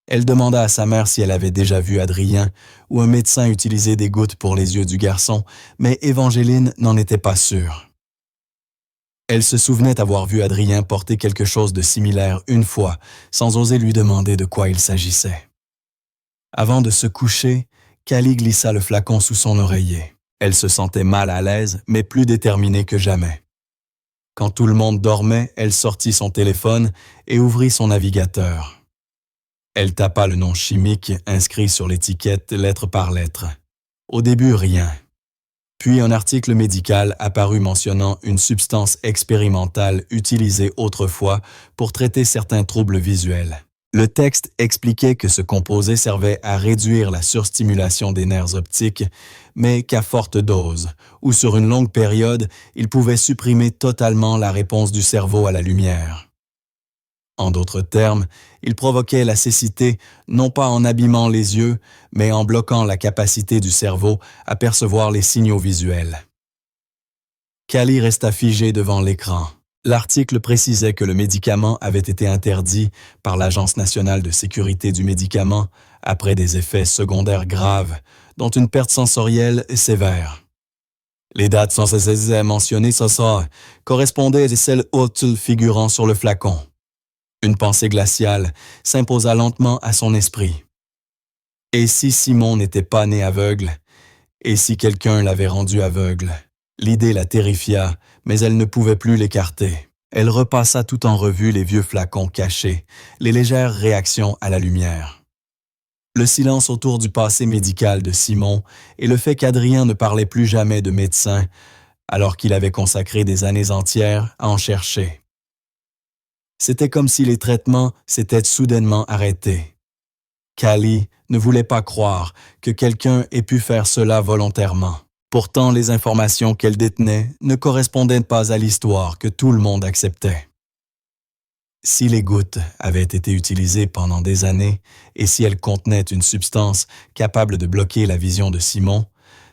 Elle demanda à sa mère si elle avait déjà vu Adrien ou un médecin utiliser des gouttes pour les yeux du garçon, mais Évangéline n'en était pas sûre. Elle se souvenait avoir vu Adrien porter quelque chose de similaire une fois, sans oser lui demander de quoi il s'agissait. Avant de se coucher, Callie glissa le flacon sous son oreiller. Elle se sentait mal à l'aise, mais plus déterminée que jamais. Quand tout le monde dormait, elle sortit son téléphone et ouvrit son navigateur. Elle tapa le nom chimique inscrit sur l'étiquette lettre par lettre. Au début, rien. Puis un article médical apparut mentionnant une substance expérimentale utilisée autrefois pour traiter certains troubles visuels. Le texte expliquait que ce composé servait à réduire la surstimulation des nerfs optiques, mais qu'à forte dose, ou sur une longue période, il pouvait supprimer totalement la réponse du cerveau à la lumière. En d'autres termes, il provoquait la cécité non pas en abîmant les yeux, mais en bloquant la capacité du cerveau à percevoir les signaux visuels. Callie resta figé devant l'écran. L'article précisait que le médicament avait été interdit par l'Agence nationale de sécurité du médicament après des effets secondaires graves, dont une perte sensorielle sévère. Les dates sans cesse mentionnées correspondaient à celles autres figurant sur le flacon. Une pensée glaciale s'imposa lentement à son esprit. Et si Simon n'était pas né aveugle? Et si quelqu'un l'avait rendu aveugle? L'idée la terrifia, mais elle ne pouvait plus l'écarter. Elle repassa tout en revue les vieux flacons cachés, les légères réactions à la lumière. Le silence autour du passé médical de Simon et le fait qu'Adrien ne parlait plus jamais de médecin, alors qu'il avait consacré des années entières à en chercher. C'était comme si les traitements s'étaient soudainement arrêtés. Callie ne voulait pas croire que quelqu'un ait pu faire cela volontairement. Pourtant, les informations qu'elle détenait ne correspondaient pas à l'histoire que tout le monde acceptait. Si les gouttes avaient été utilisées pendant des années et si elles contenaient une substance capable de bloquer la vision de Simon,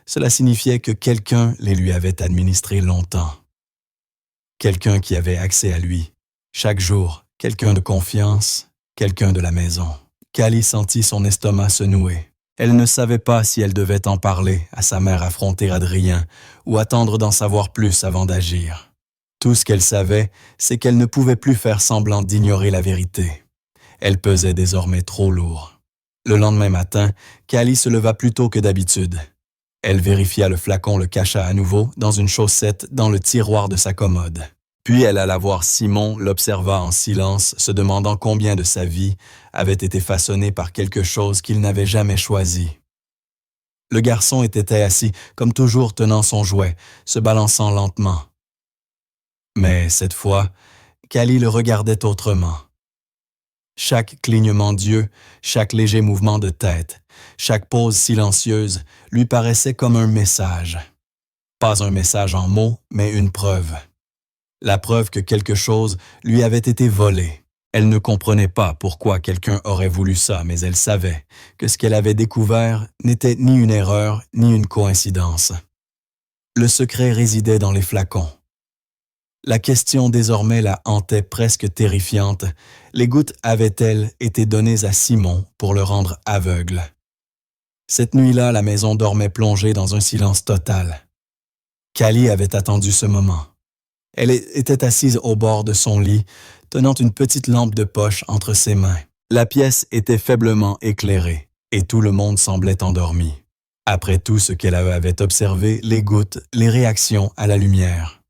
cela signifiait que quelqu'un les lui avait administrées longtemps. Quelqu'un qui avait accès à lui, chaque jour, quelqu'un de confiance, quelqu'un de la maison. Callie sentit son estomac se nouer. Elle ne savait pas si elle devait en parler à sa mère affronter Adrien ou attendre d'en savoir plus avant d'agir. Tout ce qu'elle savait, c'est qu'elle ne pouvait plus faire semblant d'ignorer la vérité. Elle pesait désormais trop lourd. Le lendemain matin, Callie se leva plus tôt que d'habitude. Elle vérifia le flacon, le cacha à nouveau dans une chaussette dans le tiroir de sa commode. Puis elle alla voir Simon, l'observa en silence, se demandant combien de sa vie avait été façonnée par quelque chose qu'il n'avait jamais choisi. Le garçon était assis, comme toujours tenant son jouet, se balançant lentement. Mais cette fois, Callie le regardait autrement. Chaque clignement d'yeux, chaque léger mouvement de tête, chaque pause silencieuse lui paraissait comme un message. Pas un message en mots, mais une preuve. La preuve que quelque chose lui avait été volé. Elle ne comprenait pas pourquoi quelqu'un aurait voulu ça, mais elle savait que ce qu'elle avait découvert n'était ni une erreur, ni une coïncidence. Le secret résidait dans les flacons. La question désormais la hantait presque terrifiante. Les gouttes avaient-elles été données à Simon pour le rendre aveugle? Cette nuit-là, la maison dormait plongée dans un silence total. Callie avait attendu ce moment. Elle était assise au bord de son lit, tenant une petite lampe de poche entre ses mains. La pièce était faiblement éclairée, et tout le monde semblait endormi. Après tout ce qu'elle avait observé, les gouttes, les réactions à la lumière,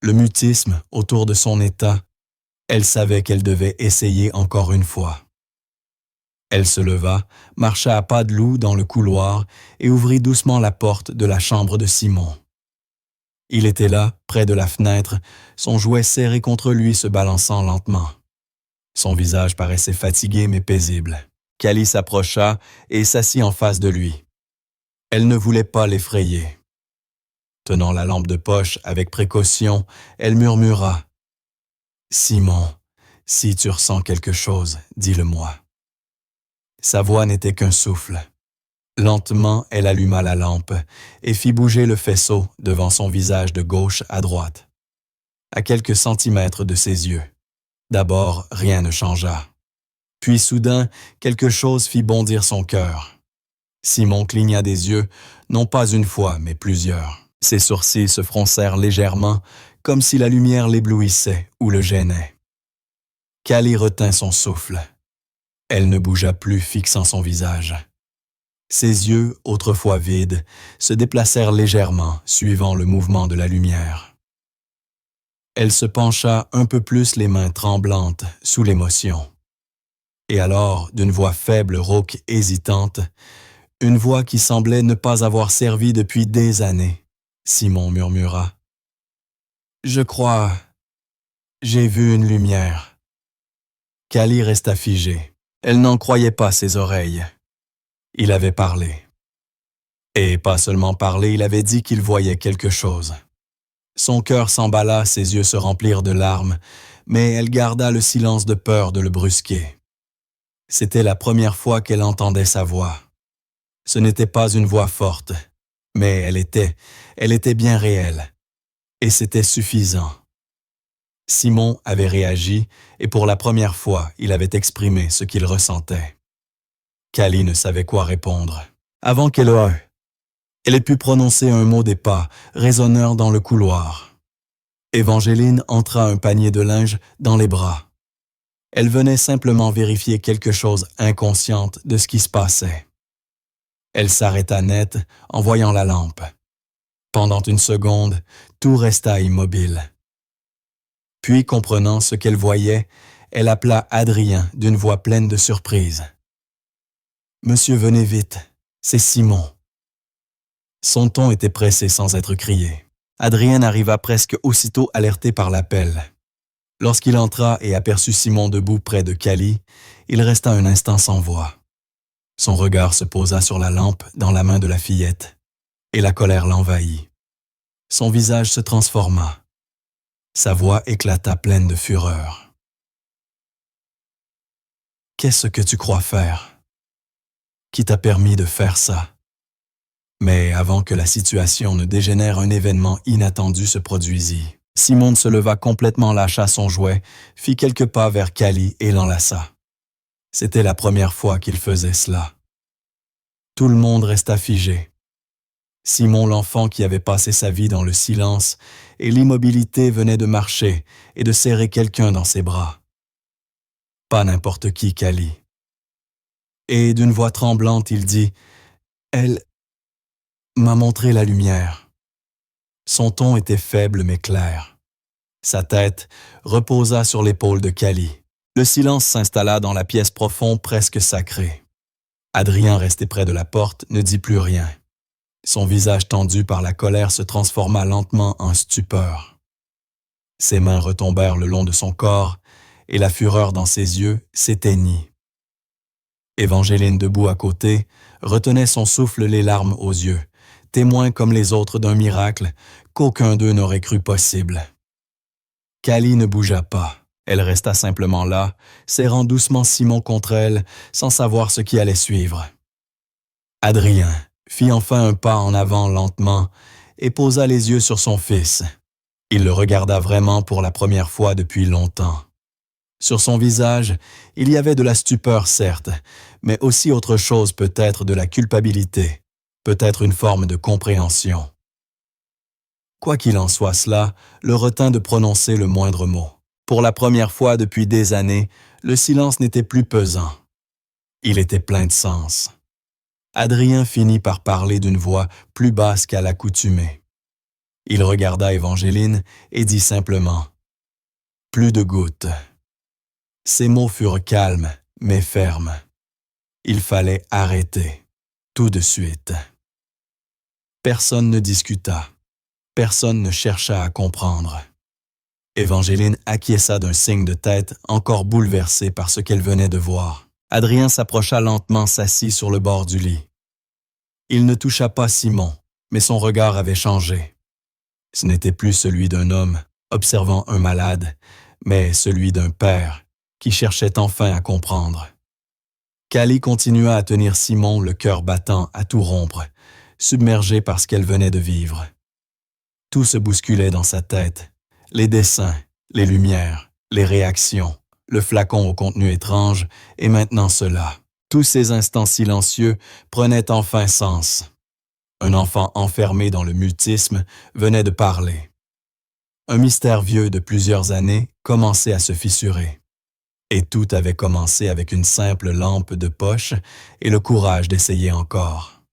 le mutisme autour de son état, elle savait qu'elle devait essayer encore une fois. Elle se leva, marcha à pas de loup dans le couloir et ouvrit doucement la porte de la chambre de Simon. Il était là, près de la fenêtre, son jouet serré contre lui se balançant lentement. Son visage paraissait fatigué mais paisible. Callie s'approcha et s'assit en face de lui. Elle ne voulait pas l'effrayer. Tenant la lampe de poche avec précaution, elle murmura « Simon, si tu ressens quelque chose, dis-le-moi. » Sa voix n'était qu'un souffle. Lentement, elle alluma la lampe et fit bouger le faisceau devant son visage de gauche à droite, à quelques centimètres de ses yeux. D'abord, rien ne changea. Puis soudain, quelque chose fit bondir son cœur. Simon cligna des yeux, non pas une fois, mais plusieurs. Ses sourcils se froncèrent légèrement, comme si la lumière l'éblouissait ou le gênait. Callie retint son souffle. Elle ne bougea plus, fixant son visage. Ses yeux, autrefois vides, se déplacèrent légèrement, suivant le mouvement de la lumière. Elle se pencha un peu plus, les mains tremblantes, sous l'émotion. Et alors, d'une voix faible, rauque, hésitante, une voix qui semblait ne pas avoir servi depuis des années, Simon murmura. « Je crois, j'ai vu une lumière. » Callie resta figée. Elle n'en croyait pas ses oreilles. Il avait parlé. Et pas seulement parlé, il avait dit qu'il voyait quelque chose. Son cœur s'emballa, ses yeux se remplirent de larmes, mais elle garda le silence de peur de le brusquer. C'était la première fois qu'elle entendait sa voix. Ce n'était pas une voix forte, mais elle était bien réelle. Et c'était suffisant. Simon avait réagi, et pour la première fois, il avait exprimé ce qu'il ressentait. Callie ne savait quoi répondre. Avant elle ait pu prononcer un mot des pas, résonneur dans le couloir. Évangeline entra un panier de linge dans les bras. Elle venait simplement vérifier quelque chose inconsciente de ce qui se passait. Elle s'arrêta net en voyant la lampe. Pendant une seconde, tout resta immobile. Puis, comprenant ce qu'elle voyait, elle appela Adrien d'une voix pleine de surprise. « Monsieur, venez vite, c'est Simon. » Son ton était pressé sans être crié. Adrien arriva presque aussitôt alerté par l'appel. Lorsqu'il entra et aperçut Simon debout près de Callie, il resta un instant sans voix. Son regard se posa sur la lampe dans la main de la fillette, et la colère l'envahit. Son visage se transforma. Sa voix éclata pleine de fureur. « Qu'est-ce que tu crois faire? Qui t'a permis de faire ça? » Mais avant que la situation ne dégénère, un événement inattendu se produisit. Simon se leva complètement, lâcha son jouet, fit quelques pas vers Callie et l'enlaça. C'était la première fois qu'il faisait cela. Tout le monde resta figé. Simon, l'enfant qui avait passé sa vie dans le silence et l'immobilité, venait de marcher et de serrer quelqu'un dans ses bras. Pas n'importe qui, Callie. Et d'une voix tremblante, il dit « Elle m'a montré la lumière. » Son ton était faible mais clair. Sa tête reposa sur l'épaule de Callie. Le silence s'installa dans la pièce profonde, presque sacrée. Adrien, resté près de la porte, ne dit plus rien. Son visage tendu par la colère se transforma lentement en stupeur. Ses mains retombèrent le long de son corps et la fureur dans ses yeux s'éteignit. Évangeline, debout à côté, retenait son souffle, les larmes aux yeux, témoin comme les autres d'un miracle qu'aucun d'eux n'aurait cru possible. Callie ne bougea pas. Elle resta simplement là, serrant doucement Simon contre elle, sans savoir ce qui allait suivre. Adrien fit enfin un pas en avant lentement et posa les yeux sur son fils. Il le regarda vraiment pour la première fois depuis longtemps. Sur son visage, il y avait de la stupeur, certes, mais aussi autre chose, peut-être de la culpabilité, peut-être une forme de compréhension. Quoi qu'il en soit, cela le retint de prononcer le moindre mot. Pour la première fois depuis des années, le silence n'était plus pesant. Il était plein de sens. Adrien finit par parler d'une voix plus basse qu'à l'accoutumée. Il regarda Évangeline et dit simplement « Plus de gouttes ». Ses mots furent calmes, mais fermes. Il fallait arrêter, tout de suite. Personne ne discuta. Personne ne chercha à comprendre. Évangeline acquiesça d'un signe de tête, encore bouleversée par ce qu'elle venait de voir. Adrien s'approcha lentement, s'assit sur le bord du lit. Il ne toucha pas Simon, mais son regard avait changé. Ce n'était plus celui d'un homme observant un malade, mais celui d'un père qui cherchait enfin à comprendre. Callie continua à tenir Simon, le cœur battant à tout rompre, submergée par ce qu'elle venait de vivre. Tout se bousculait dans sa tête. Les dessins, les lumières, les réactions, le flacon au contenu étrange, et maintenant cela. Tous ces instants silencieux prenaient enfin sens. Un enfant enfermé dans le mutisme venait de parler. Un mystère vieux de plusieurs années commençait à se fissurer. Et tout avait commencé avec une simple lampe de poche et le courage d'essayer encore.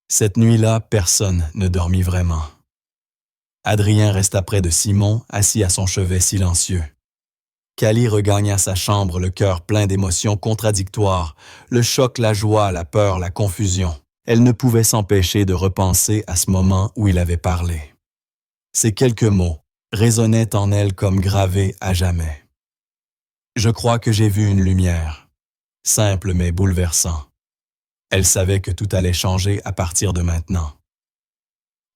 Cette nuit-là, personne ne dormit vraiment. Adrien resta près de Simon, assis à son chevet silencieux. Callie regagna sa chambre, le cœur plein d'émotions contradictoires, le choc, la joie, la peur, la confusion. Elle ne pouvait s'empêcher de repenser à ce moment où il avait parlé. Ces quelques mots résonnaient en elle comme gravés à jamais. « Je crois que j'ai vu une lumière. simple mais bouleversant. Elle savait que tout allait changer à partir de maintenant.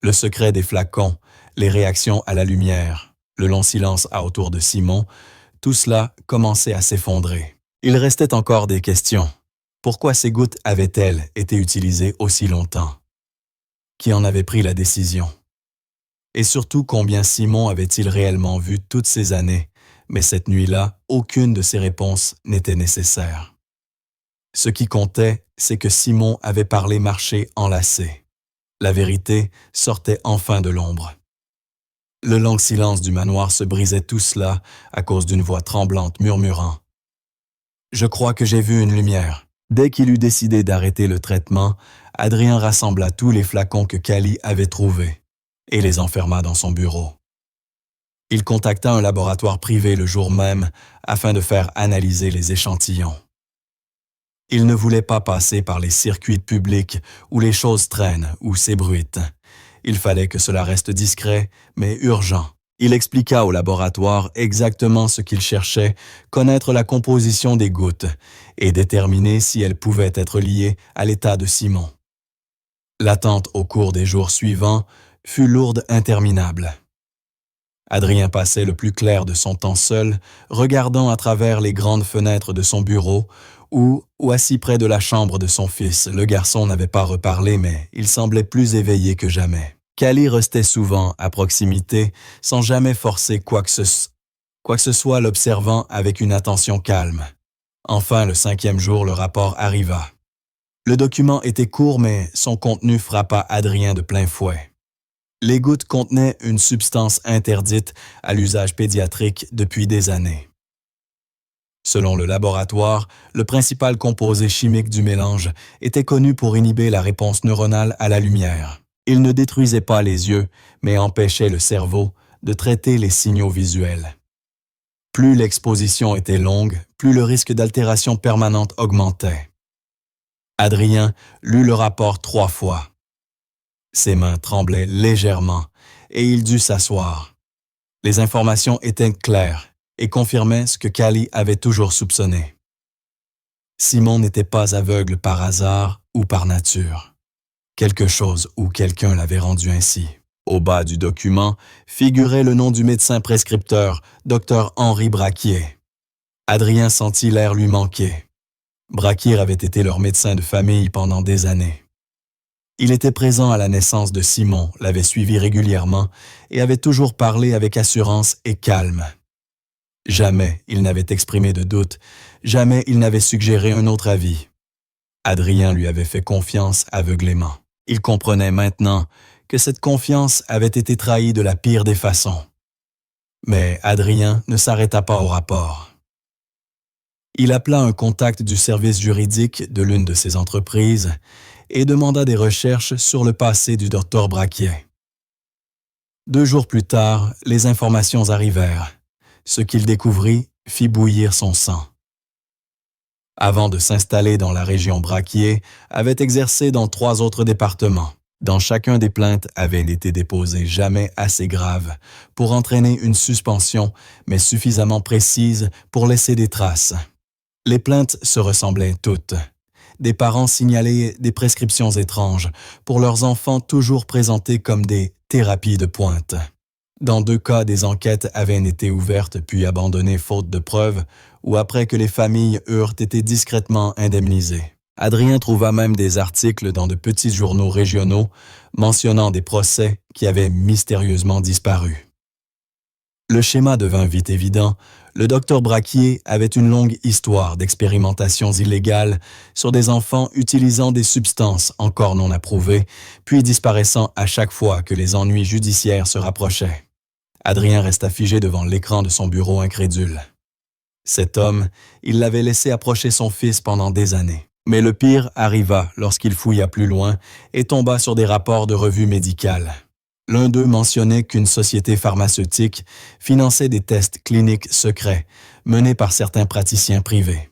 Le secret des flacons, les réactions à la lumière, le long silence autour de Simon, tout cela commençait à s'effondrer. Il restait encore des questions. Pourquoi ces gouttes avaient-elles été utilisées aussi longtemps? Qui en avait pris la décision? Et surtout, combien Simon avait-il réellement vu toutes ces années? Mais cette nuit-là, aucune de ces réponses n'était nécessaire. Ce qui comptait, c'est que Simon avait parlé marché enlacé. La vérité sortait enfin de l'ombre. Le long silence du manoir se brisait tout cela à cause d'une voix tremblante murmurant. « Je crois que j'ai vu une lumière. » Dès qu'il eut décidé d'arrêter le traitement, Adrien rassembla tous les flacons que Callie avait trouvés et les enferma dans son bureau. Il contacta un laboratoire privé le jour même afin de faire analyser les échantillons. Il ne voulait pas passer par les circuits publics où les choses traînent ou s'ébruitent. Il fallait que cela reste discret, mais urgent. Il expliqua au laboratoire exactement ce qu'il cherchait, connaître la composition des gouttes et déterminer si elles pouvaient être liées à l'état de Simon. L'attente au cours des jours suivants fut lourde interminable. Adrien passait le plus clair de son temps seul, regardant à travers les grandes fenêtres de son bureau ou assis près de la chambre de son fils. Le garçon n'avait pas reparlé, mais il semblait plus éveillé que jamais. Callie restait souvent à proximité, sans jamais forcer quoi que ce soit, l'observant avec une attention calme. Enfin, le 5e jour, le rapport arriva. Le document était court, mais son contenu frappa Adrien de plein fouet. Les gouttes contenaient une substance interdite à l'usage pédiatrique depuis des années. Selon le laboratoire, le principal composé chimique du mélange était connu pour inhiber la réponse neuronale à la lumière. Il ne détruisait pas les yeux, mais empêchait le cerveau de traiter les signaux visuels. Plus l'exposition était longue, plus le risque d'altération permanente augmentait. Adrien lut le rapport 3 fois. Ses mains tremblaient légèrement et il dut s'asseoir. Les informations étaient claires et confirmaient ce que Callie avait toujours soupçonné. Simon n'était pas aveugle par hasard ou par nature. Quelque chose ou quelqu'un l'avait rendu ainsi. Au bas du document figurait le nom du médecin prescripteur, Dr Henri Braquier. Adrien sentit l'air lui manquer. Braquier avait été leur médecin de famille pendant des années. Il était présent à la naissance de Simon, l'avait suivi régulièrement et avait toujours parlé avec assurance et calme. Jamais il n'avait exprimé de doute, jamais il n'avait suggéré un autre avis. Adrien lui avait fait confiance aveuglément. Il comprenait maintenant que cette confiance avait été trahie de la pire des façons. Mais Adrien ne s'arrêta pas au rapport. Il appela un contact du service juridique de l'une de ses entreprises et demanda des recherches sur le passé du docteur Braquier. 2 jours plus tard, les informations arrivèrent. Ce qu'il découvrit fit bouillir son sang. Avant de s'installer dans la région Braquier, avait exercé dans 3 autres départements. Dans chacun des plaintes avaient été déposées jamais assez graves pour entraîner une suspension, mais suffisamment précise pour laisser des traces. Les plaintes se ressemblaient toutes. Des parents signalaient des prescriptions étranges pour leurs enfants toujours présentés comme des thérapies de pointe. Dans 2 cas, des enquêtes avaient été ouvertes puis abandonnées faute de preuves ou après que les familles eurent été discrètement indemnisées. Adrien trouva même des articles dans de petits journaux régionaux mentionnant des procès qui avaient mystérieusement disparu. Le schéma devint vite évident. Le docteur Braquier avait une longue histoire d'expérimentations illégales sur des enfants utilisant des substances encore non approuvées, puis disparaissant à chaque fois que les ennuis judiciaires se rapprochaient. Adrien resta figé devant l'écran de son bureau incrédule. Cet homme, il l'avait laissé approcher son fils pendant des années. Mais le pire arriva lorsqu'il fouilla plus loin et tomba sur des rapports de revues médicales. L'un d'eux mentionnait qu'une société pharmaceutique finançait des tests cliniques secrets menés par certains praticiens privés.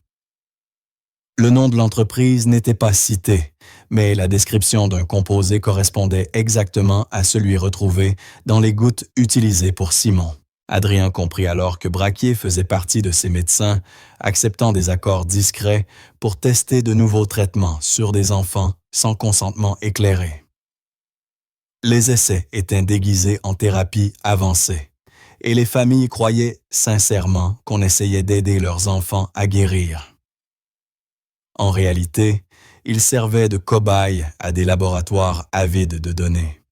Le nom de l'entreprise n'était pas cité, mais la description d'un composé correspondait exactement à celui retrouvé dans les gouttes utilisées pour Simon. Adrien comprit alors que Braquier faisait partie de ces médecins, acceptant des accords discrets pour tester de nouveaux traitements sur des enfants sans consentement éclairé. Les essais étaient déguisés en thérapie avancée, et les familles croyaient sincèrement qu'on essayait d'aider leurs enfants à guérir. En réalité, ils servaient de cobayes à des laboratoires avides de données.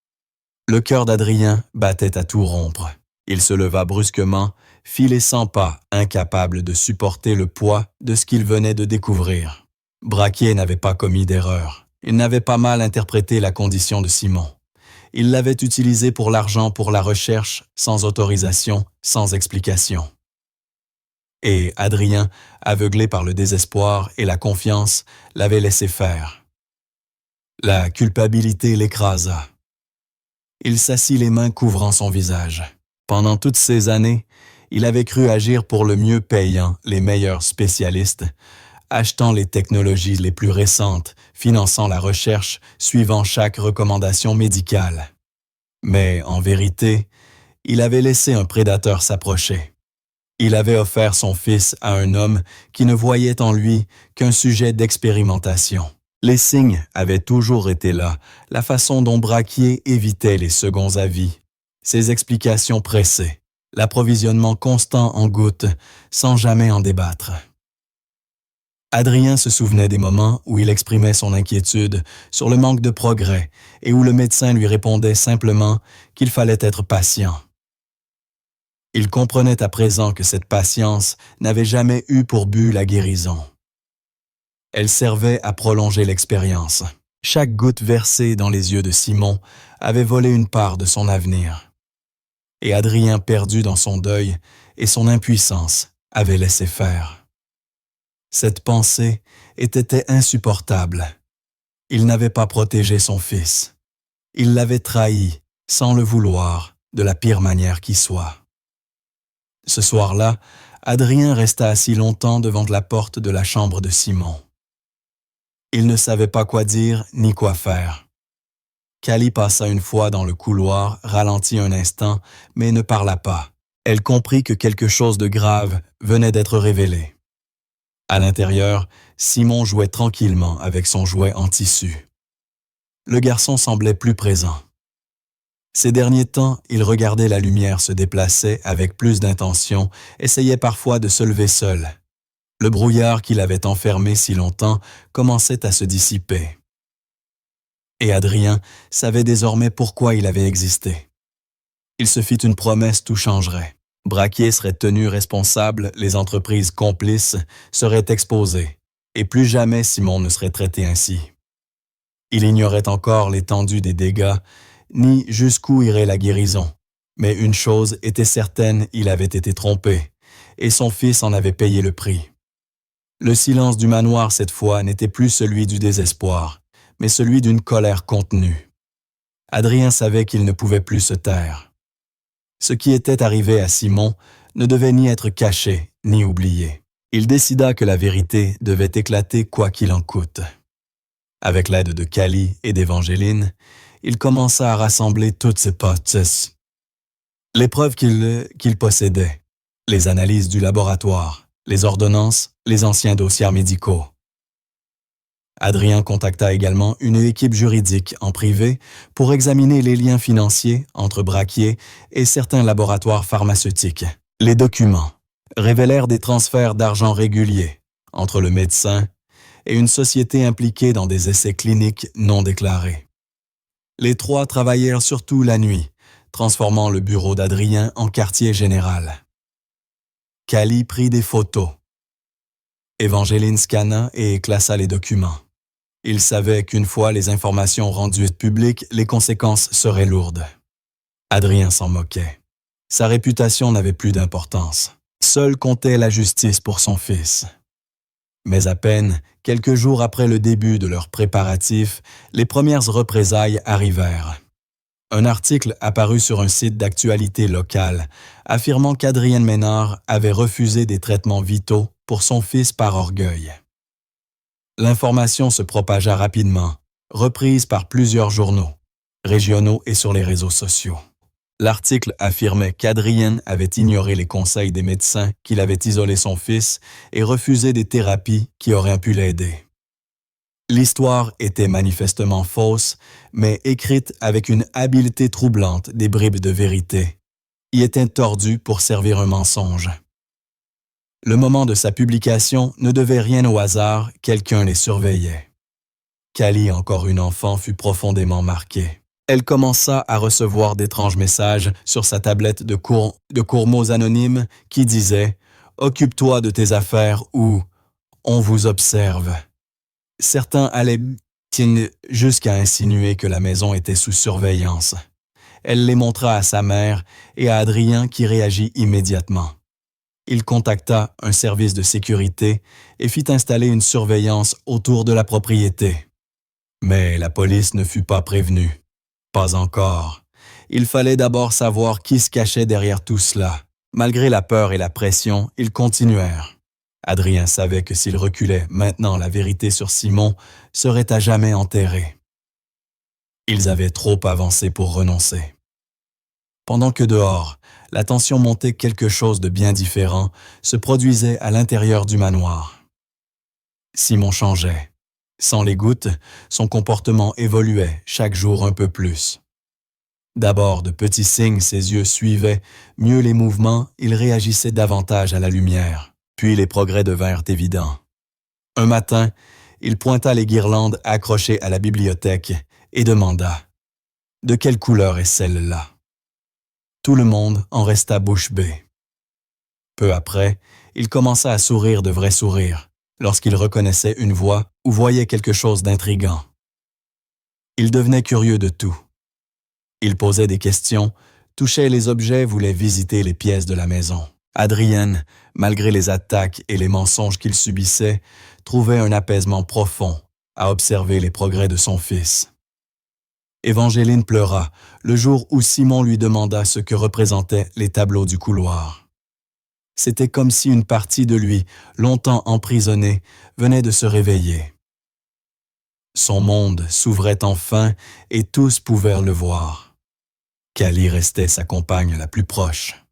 Le cœur d'Adrien battait à tout rompre. Il se leva brusquement, fit les 100 pas, incapable de supporter le poids de ce qu'il venait de découvrir. Braquier n'avait pas commis d'erreur. Il n'avait pas mal interprété la condition de Simon. Il l'avait utilisé pour l'argent pour la recherche, sans autorisation, sans explication. Et Adrien, aveuglé par le désespoir et la confiance, l'avait laissé faire. La culpabilité l'écrasa. Il s'assit les mains couvrant son visage. Pendant toutes ces années, il avait cru agir pour le mieux payant les meilleurs spécialistes, achetant les technologies les plus récentes, finançant la recherche, suivant chaque recommandation médicale. Mais en vérité, il avait laissé un prédateur s'approcher. Il avait offert son fils à un homme qui ne voyait en lui qu'un sujet d'expérimentation. Les signes avaient toujours été là, la façon dont Braquier évitait les seconds avis, ses explications pressées, l'approvisionnement constant en gouttes, sans jamais en débattre. Adrien se souvenait des moments où il exprimait son inquiétude sur le manque de progrès et où le médecin lui répondait simplement qu'il fallait être patient. Il comprenait à présent que cette patience n'avait jamais eu pour but la guérison. Elle servait à prolonger l'expérience. Chaque goutte versée dans les yeux de Simon avait volé une part de son avenir. Et Adrien, perdu dans son deuil et son impuissance, avait laissé faire. Cette pensée était insupportable. Il n'avait pas protégé son fils. Il l'avait trahi, sans le vouloir, de la pire manière qui soit. Ce soir-là, Adrien resta assis longtemps devant la porte de la chambre de Simon. Il ne savait pas quoi dire ni quoi faire. Callie passa une fois dans le couloir, ralentit un instant, mais ne parla pas. Elle comprit que quelque chose de grave venait d'être révélé. À l'intérieur, Simon jouait tranquillement avec son jouet en tissu. Le garçon semblait plus présent. Ces derniers temps, il regardait la lumière se déplacer avec plus d'intention, essayait parfois de se lever seul. Le brouillard qui l'avait enfermé si longtemps commençait à se dissiper. Et Adrien savait désormais pourquoi il avait existé. Il se fit une promesse, tout changerait. Braquier serait tenu responsable, les entreprises complices seraient exposées, et plus jamais Simon ne serait traité ainsi. Il ignorait encore l'étendue des dégâts, ni jusqu'où irait la guérison. Mais une chose était certaine, il avait été trompé, et son fils en avait payé le prix. Le silence du manoir cette fois n'était plus celui du désespoir, mais celui d'une colère contenue. Adrien savait qu'il ne pouvait plus se taire. Ce qui était arrivé à Simon ne devait ni être caché, ni oublié. Il décida que la vérité devait éclater quoi qu'il en coûte. Avec l'aide de Callie et d'Évangéline, il commença à rassembler toutes ses hypothèses. Les preuves qu'il possédait, les analyses du laboratoire, les ordonnances, les anciens dossiers médicaux. Adrien contacta également une équipe juridique en privé pour examiner les liens financiers entre Braquier et certains laboratoires pharmaceutiques. Les documents révélèrent des transferts d'argent réguliers entre le médecin et une société impliquée dans des essais cliniques non déclarés. Les trois travaillèrent surtout la nuit, transformant le bureau d'Adrien en quartier général. Callie prit des photos. Évangéline scanna et classa les documents. Il savait qu'une fois les informations rendues publiques, les conséquences seraient lourdes. Adrien s'en moquait. Sa réputation n'avait plus d'importance. Seule comptait la justice pour son fils. Mais à peine, quelques jours après le début de leurs préparatifs, les premières représailles arrivèrent. Un article apparut sur un site d'actualité locale, affirmant qu'Adrienne Ménard avait refusé des traitements vitaux pour son fils par orgueil. L'information se propagea rapidement, reprise par plusieurs journaux, régionaux et sur les réseaux sociaux. L'article affirmait qu'Adrien avait ignoré les conseils des médecins, qu'il avait isolé son fils et refusé des thérapies qui auraient pu l'aider. L'histoire était manifestement fausse, mais écrite avec une habileté troublante des bribes de vérité. Y était tordu pour servir un mensonge. Le moment de sa publication ne devait rien au hasard, quelqu'un les surveillait. Callie, encore une enfant, fut profondément marquée. Elle commença à recevoir d'étranges messages sur sa tablette de courts mots anonymes qui disaient « Occupe-toi de tes affaires » ou « On vous observe ». Certains allaient jusqu'à insinuer que la maison était sous surveillance. Elle les montra à sa mère et à Adrien qui réagit immédiatement. Il contacta un service de sécurité et fit installer une surveillance autour de la propriété. Mais la police ne fut pas prévenue. Pas encore. Il fallait d'abord savoir qui se cachait derrière tout cela. Malgré la peur et la pression, ils continuèrent. Adrien savait que s'il reculait maintenant, la vérité sur Simon serait à jamais enterrée. Ils avaient trop avancé pour renoncer. Pendant que dehors, la tension montait, quelque chose de bien différent se produisait à l'intérieur du manoir. Simon changeait. Sans les gouttes, son comportement évoluait chaque jour un peu plus. D'abord, de petits signes, ses yeux suivaient mieux les mouvements, il réagissait davantage à la lumière. Puis les progrès devinrent évidents. Un matin, il pointa les guirlandes accrochées à la bibliothèque et demanda « De quelle couleur est celle-là » Tout le monde en resta bouche bée. Peu après, il commença à sourire de vrais sourires lorsqu'il reconnaissait une voix ou voyait quelque chose d'intrigant. Il devenait curieux de tout. Il posait des questions, touchait les objets, voulait visiter les pièces de la maison. Adrien, malgré les attaques et les mensonges qu'il subissait, trouvait un apaisement profond à observer les progrès de son fils. Évangéline pleura le jour où Simon lui demanda ce que représentaient les tableaux du couloir. C'était comme si une partie de lui, longtemps emprisonnée, venait de se réveiller. Son monde s'ouvrait enfin et tous pouvaient le voir. Callie restait sa compagne la plus proche.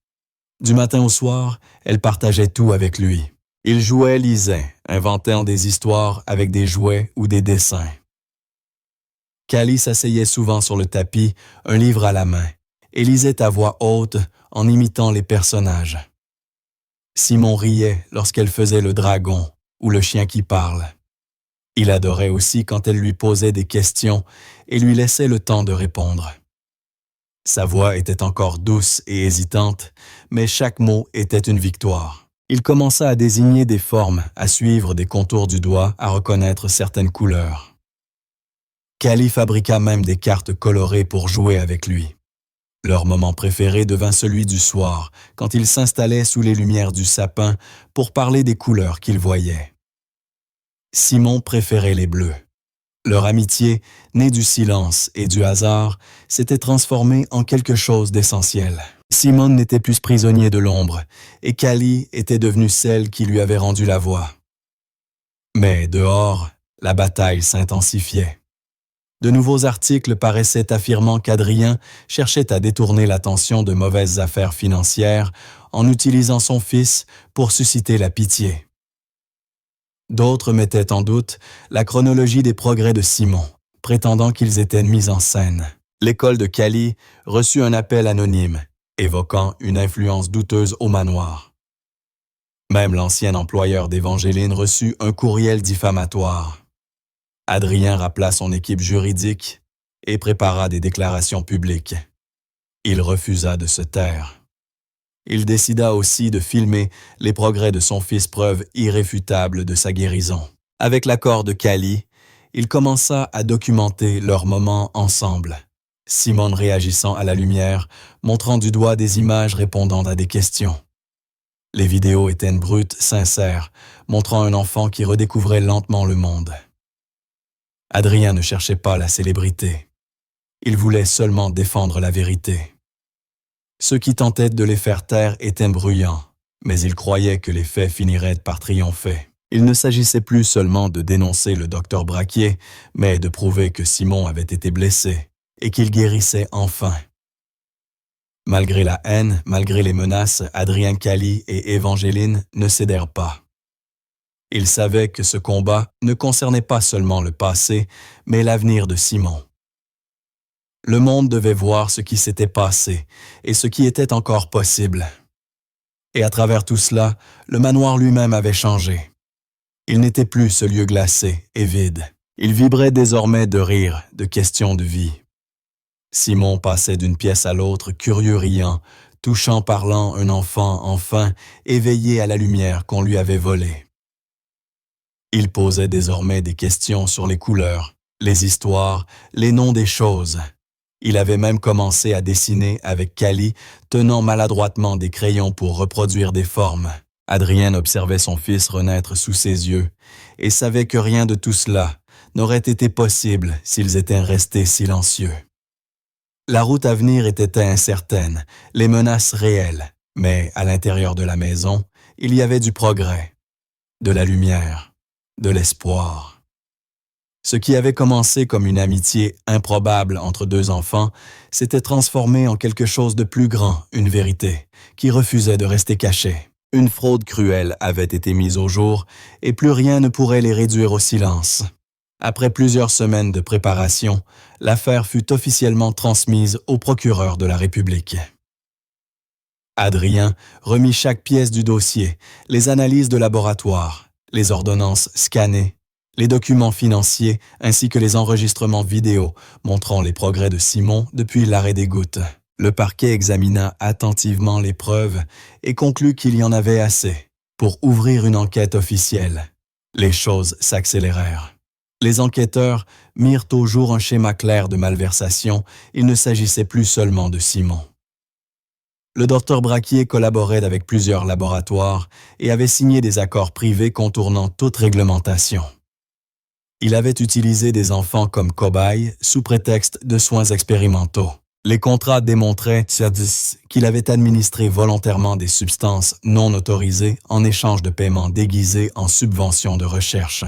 Du matin au soir, elle partageait tout avec lui. Il jouait, lisait, inventant des histoires avec des jouets ou des dessins. Callie s'asseyait souvent sur le tapis, un livre à la main, et lisait à voix haute en imitant les personnages. Simon riait lorsqu'elle faisait le dragon ou le chien qui parle. Il adorait aussi quand elle lui posait des questions et lui laissait le temps de répondre. Sa voix était encore douce et hésitante, mais chaque mot était une victoire. Il commença à désigner des formes, à suivre des contours du doigt, à reconnaître certaines couleurs. Callie fabriqua même des cartes colorées pour jouer avec lui. Leur moment préféré devint celui du soir, quand ils s'installaient sous les lumières du sapin pour parler des couleurs qu'ils voyaient. Simon préférait les bleus. Leur amitié, née du silence et du hasard, s'était transformée en quelque chose d'essentiel. Simon n'était plus prisonnier de l'ombre, et Callie était devenue celle qui lui avait rendu la voix. Mais dehors, la bataille s'intensifiait. De nouveaux articles paraissaient affirmant qu'Adrien cherchait à détourner l'attention de mauvaises affaires financières en utilisant son fils pour susciter la pitié. D'autres mettaient en doute la chronologie des progrès de Simon, prétendant qu'ils étaient mis en scène. L'école de Callie reçut un appel anonyme, évoquant une influence douteuse au manoir. Même l'ancien employeur d'Évangéline reçut un courriel diffamatoire. Adrien rappela son équipe juridique et prépara des déclarations publiques. Il refusa de se taire. Il décida aussi de filmer les progrès de son fils, preuve irréfutable de sa guérison. Avec l'accord de Callie, il commença à documenter leurs moments ensemble. Simone réagissant à la lumière, montrant du doigt des images répondant à des questions. Les vidéos étaient brutes, sincères, montrant un enfant qui redécouvrait lentement le monde. Adrien ne cherchait pas la célébrité. Il voulait seulement défendre la vérité. Ceux qui tentaient de les faire taire étaient bruyants, mais il croyait que les faits finiraient par triompher. Il ne s'agissait plus seulement de dénoncer le docteur Braquier, mais de prouver que Simon avait été blessé et qu'il guérissait enfin. Malgré la haine, malgré les menaces, Adrien Cali et Évangeline ne cédèrent pas. Ils savaient que ce combat ne concernait pas seulement le passé, mais l'avenir de Simon. Le monde devait voir ce qui s'était passé et ce qui était encore possible. Et à travers tout cela, le manoir lui-même avait changé. Il n'était plus ce lieu glacé et vide. Il vibrait désormais de rire, de questions de vie. Simon passait d'une pièce à l'autre, curieux riant, touchant parlant un enfant enfin, éveillé à la lumière qu'on lui avait volée. Il posait désormais des questions sur les couleurs, les histoires, les noms des choses. Il avait même commencé à dessiner avec Cali, tenant maladroitement des crayons pour reproduire des formes. Adrien observait son fils renaître sous ses yeux et savait que rien de tout cela n'aurait été possible s'ils étaient restés silencieux. La route à venir était incertaine, les menaces réelles, mais à l'intérieur de la maison, il y avait du progrès, de la lumière, de l'espoir. Ce qui avait commencé comme une amitié improbable entre deux enfants s'était transformé en quelque chose de plus grand, une vérité, qui refusait de rester cachée. Une fraude cruelle avait été mise au jour et plus rien ne pourrait les réduire au silence. Après plusieurs semaines de préparation, l'affaire fut officiellement transmise au procureur de la République. Adrien remit chaque pièce du dossier, les analyses de laboratoire, les ordonnances scannées, les documents financiers ainsi que les enregistrements vidéo montrant les progrès de Simon depuis l'arrêt des gouttes. Le parquet examina attentivement les preuves et conclut qu'il y en avait assez pour ouvrir une enquête officielle. Les choses s'accélérèrent. Les enquêteurs mirent au jour un schéma clair de malversation. Il ne s'agissait plus seulement de Simon. Le docteur Braquier collaborait avec plusieurs laboratoires et avait signé des accords privés contournant toute réglementation. Il avait utilisé des enfants comme cobayes sous prétexte de soins expérimentaux. Les contrats démontraient qu'il avait administré volontairement des substances non autorisées en échange de paiements déguisés en subventions de recherche.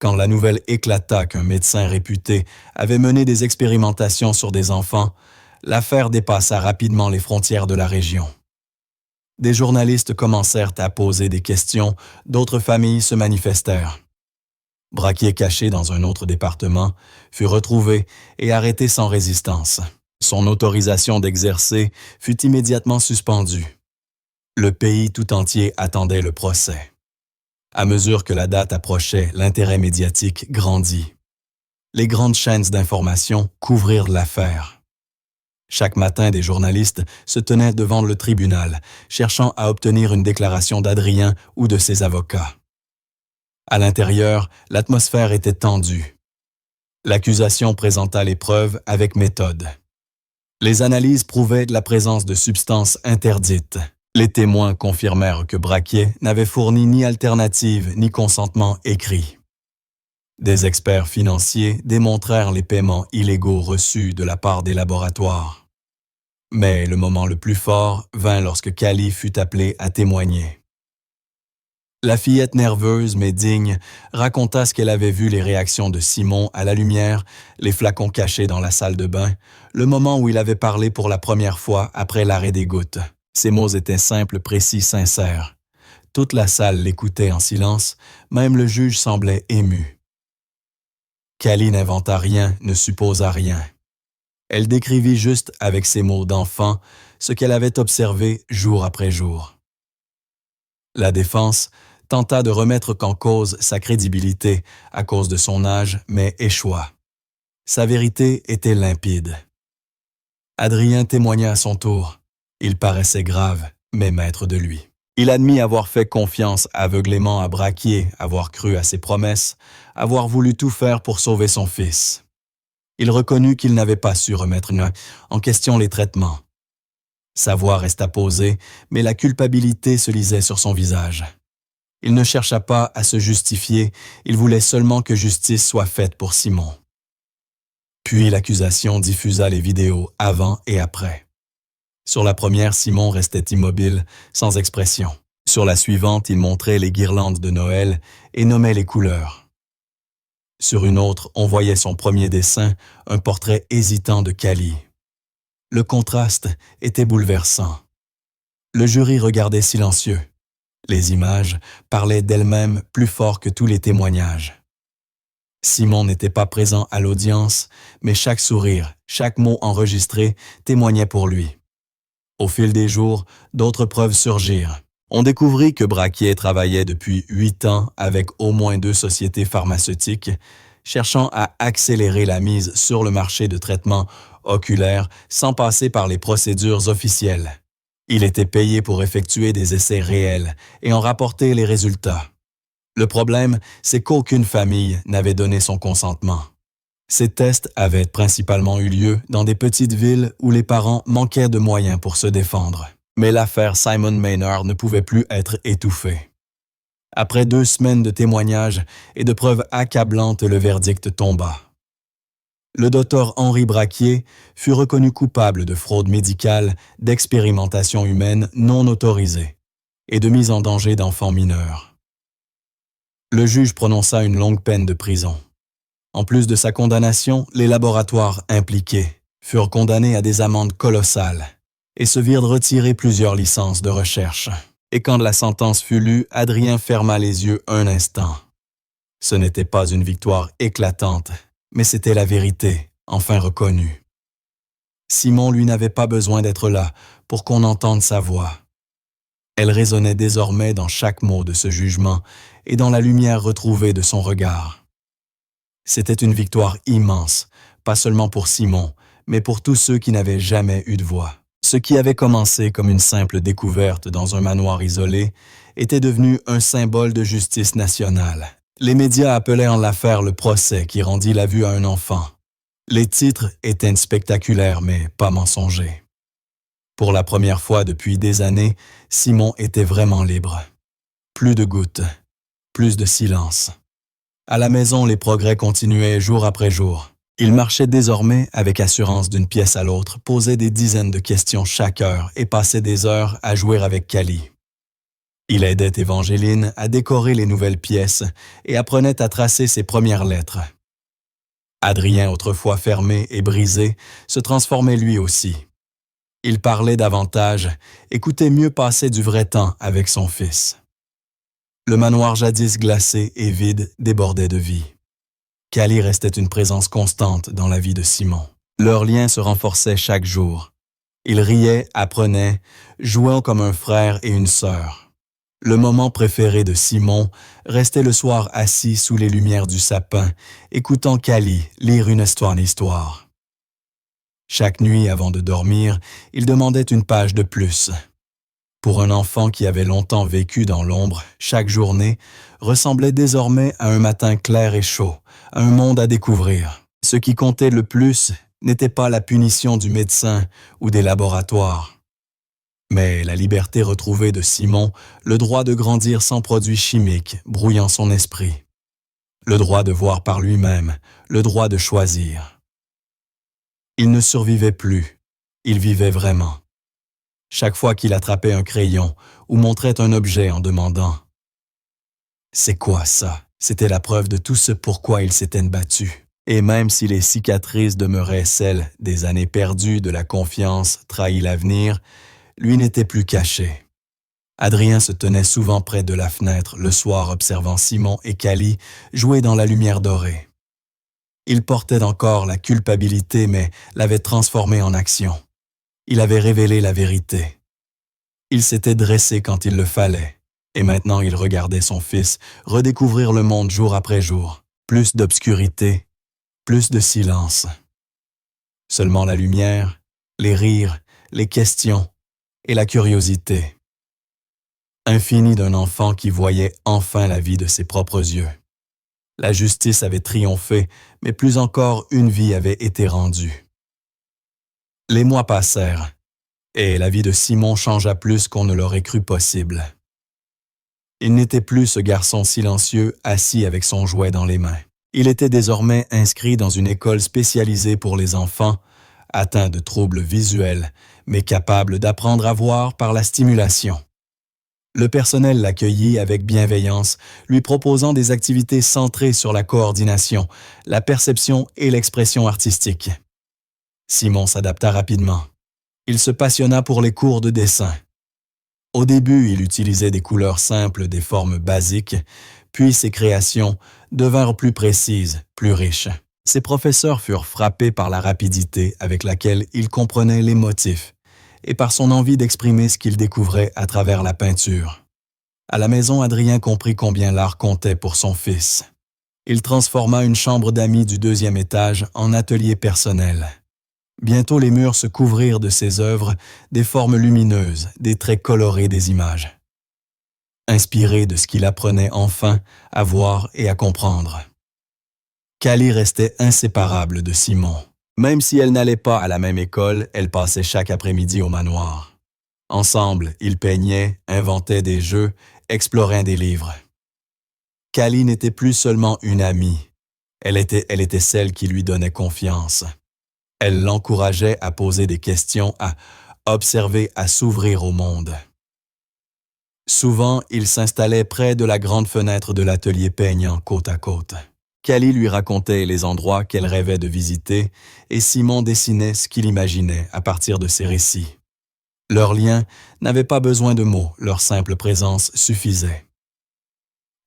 Quand la nouvelle éclata qu'un médecin réputé avait mené des expérimentations sur des enfants, l'affaire dépassa rapidement les frontières de la région. Des journalistes commencèrent à poser des questions, d'autres familles se manifestèrent. Braquier, caché dans un autre département, fut retrouvé et arrêté sans résistance. Son autorisation d'exercer fut immédiatement suspendue. Le pays tout entier attendait le procès. À mesure que la date approchait, l'intérêt médiatique grandit. Les grandes chaînes d'information couvrirent l'affaire. Chaque matin, des journalistes se tenaient devant le tribunal, cherchant à obtenir une déclaration d'Adrien ou de ses avocats. À l'intérieur, l'atmosphère était tendue. L'accusation présenta les preuves avec méthode. Les analyses prouvaient la présence de substances interdites. Les témoins confirmèrent que Braquier n'avait fourni ni alternative ni consentement écrit. Des experts financiers démontrèrent les paiements illégaux reçus de la part des laboratoires. Mais le moment le plus fort vint lorsque Cali fut appelé à témoigner. La fillette nerveuse mais digne raconta ce qu'elle avait vu les réactions de Simon à la lumière, les flacons cachés dans la salle de bain, le moment où il avait parlé pour la première fois après l'arrêt des gouttes. Ses mots étaient simples, précis, sincères. Toute la salle l'écoutait en silence, même le juge semblait ému. Cali n'inventa rien, ne supposa rien. Elle décrivit juste avec ses mots d'enfant ce qu'elle avait observé jour après jour. La défense tenta de remettre en cause sa crédibilité à cause de son âge, mais échoua. Sa vérité était limpide. Adrien témoigna à son tour. Il paraissait grave, mais maître de lui. Il admit avoir fait confiance aveuglément à Braquier, avoir cru à ses promesses, avoir voulu tout faire pour sauver son fils. Il reconnut qu'il n'avait pas su remettre en question les traitements. Sa voix resta posée, mais la culpabilité se lisait sur son visage. Il ne chercha pas à se justifier, il voulait seulement que justice soit faite pour Simon. Puis l'accusation diffusa les vidéos avant et après. Sur la première, Simon restait immobile, sans expression. Sur la suivante, il montrait les guirlandes de Noël et nommait les couleurs. Sur une autre, on voyait son premier dessin, un portrait hésitant de Cali. Le contraste était bouleversant. Le jury regardait silencieux. Les images parlaient d'elles-mêmes plus fort que tous les témoignages. Simon n'était pas présent à l'audience, mais chaque sourire, chaque mot enregistré témoignait pour lui. Au fil des jours, d'autres preuves surgirent. On découvrit que Braquier travaillait depuis 8 ans avec au moins 2 sociétés pharmaceutiques, cherchant à accélérer la mise sur le marché de traitements oculaires sans passer par les procédures officielles. Il était payé pour effectuer des essais réels et en rapporter les résultats. Le problème, c'est qu'aucune famille n'avait donné son consentement. Ces tests avaient principalement eu lieu dans des petites villes où les parents manquaient de moyens pour se défendre. Mais l'affaire Simon Maynard ne pouvait plus être étouffée. Après 2 semaines de témoignages et de preuves accablantes, le verdict tomba. Le docteur Henri Braquier fut reconnu coupable de fraude médicale, d'expérimentation humaine non autorisée et de mise en danger d'enfants mineurs. Le juge prononça une longue peine de prison. En plus de sa condamnation, les laboratoires impliqués furent condamnés à des amendes colossales et se virent retirer plusieurs licences de recherche. Et quand la sentence fut lue, Adrien ferma les yeux un instant. Ce n'était pas une victoire éclatante, mais c'était la vérité, enfin reconnue. Simon, lui, n'avait pas besoin d'être là pour qu'on entende sa voix. Elle résonnait désormais dans chaque mot de ce jugement et dans la lumière retrouvée de son regard. C'était une victoire immense, pas seulement pour Simon, mais pour tous ceux qui n'avaient jamais eu de voix. Ce qui avait commencé comme une simple découverte dans un manoir isolé était devenu un symbole de justice nationale. Les médias appelaient en l'affaire le procès qui rendit la vue à un enfant. Les titres étaient spectaculaires mais pas mensongers. Pour la première fois depuis des années, Simon était vraiment libre. Plus de gouttes, plus de silence. À la maison, les progrès continuaient jour après jour. Il marchait désormais avec assurance d'une pièce à l'autre, posait des dizaines de questions chaque heure et passait des heures à jouer avec Cali. Il aidait Évangeline à décorer les nouvelles pièces et apprenait à tracer ses premières lettres. Adrien, autrefois fermé et brisé, se transformait lui aussi. Il parlait davantage, écoutait mieux passer du vrai temps avec son fils. Le manoir jadis glacé et vide débordait de vie. Cali restait une présence constante dans la vie de Simon. Leur lien se renforçait chaque jour. Ils riaient, apprenaient, jouant comme un frère et une sœur. Le moment préféré de Simon restait le soir assis sous les lumières du sapin, écoutant Cali lire une histoire. Chaque nuit avant de dormir, il demandait une page de plus. Pour un enfant qui avait longtemps vécu dans l'ombre, chaque journée ressemblait désormais à un matin clair et chaud, à un monde à découvrir. Ce qui comptait le plus n'était pas la punition du médecin ou des laboratoires, mais la liberté retrouvée de Simon, le droit de grandir sans produits chimiques brouillant son esprit, le droit de voir par lui-même, le droit de choisir. Il ne survivait plus, il vivait vraiment. Chaque fois qu'il attrapait un crayon ou montrait un objet en demandant « C'est quoi ça ?» C'était la preuve de tout ce pourquoi il s'était battu. Et même si les cicatrices demeuraient celles des années perdues de la confiance trahi l'avenir, lui n'était plus caché. Adrien se tenait souvent près de la fenêtre le soir observant Simon et Cali jouer dans la lumière dorée. Il portait encore la culpabilité mais l'avait transformée en action. Il avait révélé la vérité. Il s'était dressé quand il le fallait, et maintenant il regardait son fils redécouvrir le monde jour après jour. Plus d'obscurité, plus de silence. Seulement la lumière, les rires, les questions et la curiosité. Infini d'un enfant qui voyait enfin la vie de ses propres yeux. La justice avait triomphé, mais plus encore une vie avait été rendue. Les mois passèrent, et la vie de Simon changea plus qu'on ne l'aurait cru possible. Il n'était plus ce garçon silencieux assis avec son jouet dans les mains. Il était désormais inscrit dans une école spécialisée pour les enfants, atteints de troubles visuels, mais capables d'apprendre à voir par la stimulation. Le personnel l'accueillit avec bienveillance, lui proposant des activités centrées sur la coordination, la perception et l'expression artistique. Simon s'adapta rapidement. Il se passionna pour les cours de dessin. Au début, il utilisait des couleurs simples, des formes basiques, puis ses créations devinrent plus précises, plus riches. Ses professeurs furent frappés par la rapidité avec laquelle il comprenait les motifs et par son envie d'exprimer ce qu'il découvrait à travers la peinture. À la maison, Adrien comprit combien l'art comptait pour son fils. Il transforma une chambre d'amis du 2e étage en atelier personnel. Bientôt les murs se couvrirent de ses œuvres, des formes lumineuses, des traits colorés des images. Inspiré de ce qu'il apprenait enfin à voir et à comprendre. Callie restait inséparable de Simon. Même si elle n'allait pas à la même école, elle passait chaque après-midi au manoir. Ensemble, ils peignaient, inventaient des jeux, exploraient des livres. Callie n'était plus seulement une amie. Elle était celle qui lui donnait confiance. Elle l'encourageait à poser des questions, à observer, à s'ouvrir au monde. Souvent, il s'installait près de la grande fenêtre de l'atelier peignant côte à côte. Callie lui racontait les endroits qu'elle rêvait de visiter et Simon dessinait ce qu'il imaginait à partir de ses récits. Leur lien n'avait pas besoin de mots, leur simple présence suffisait.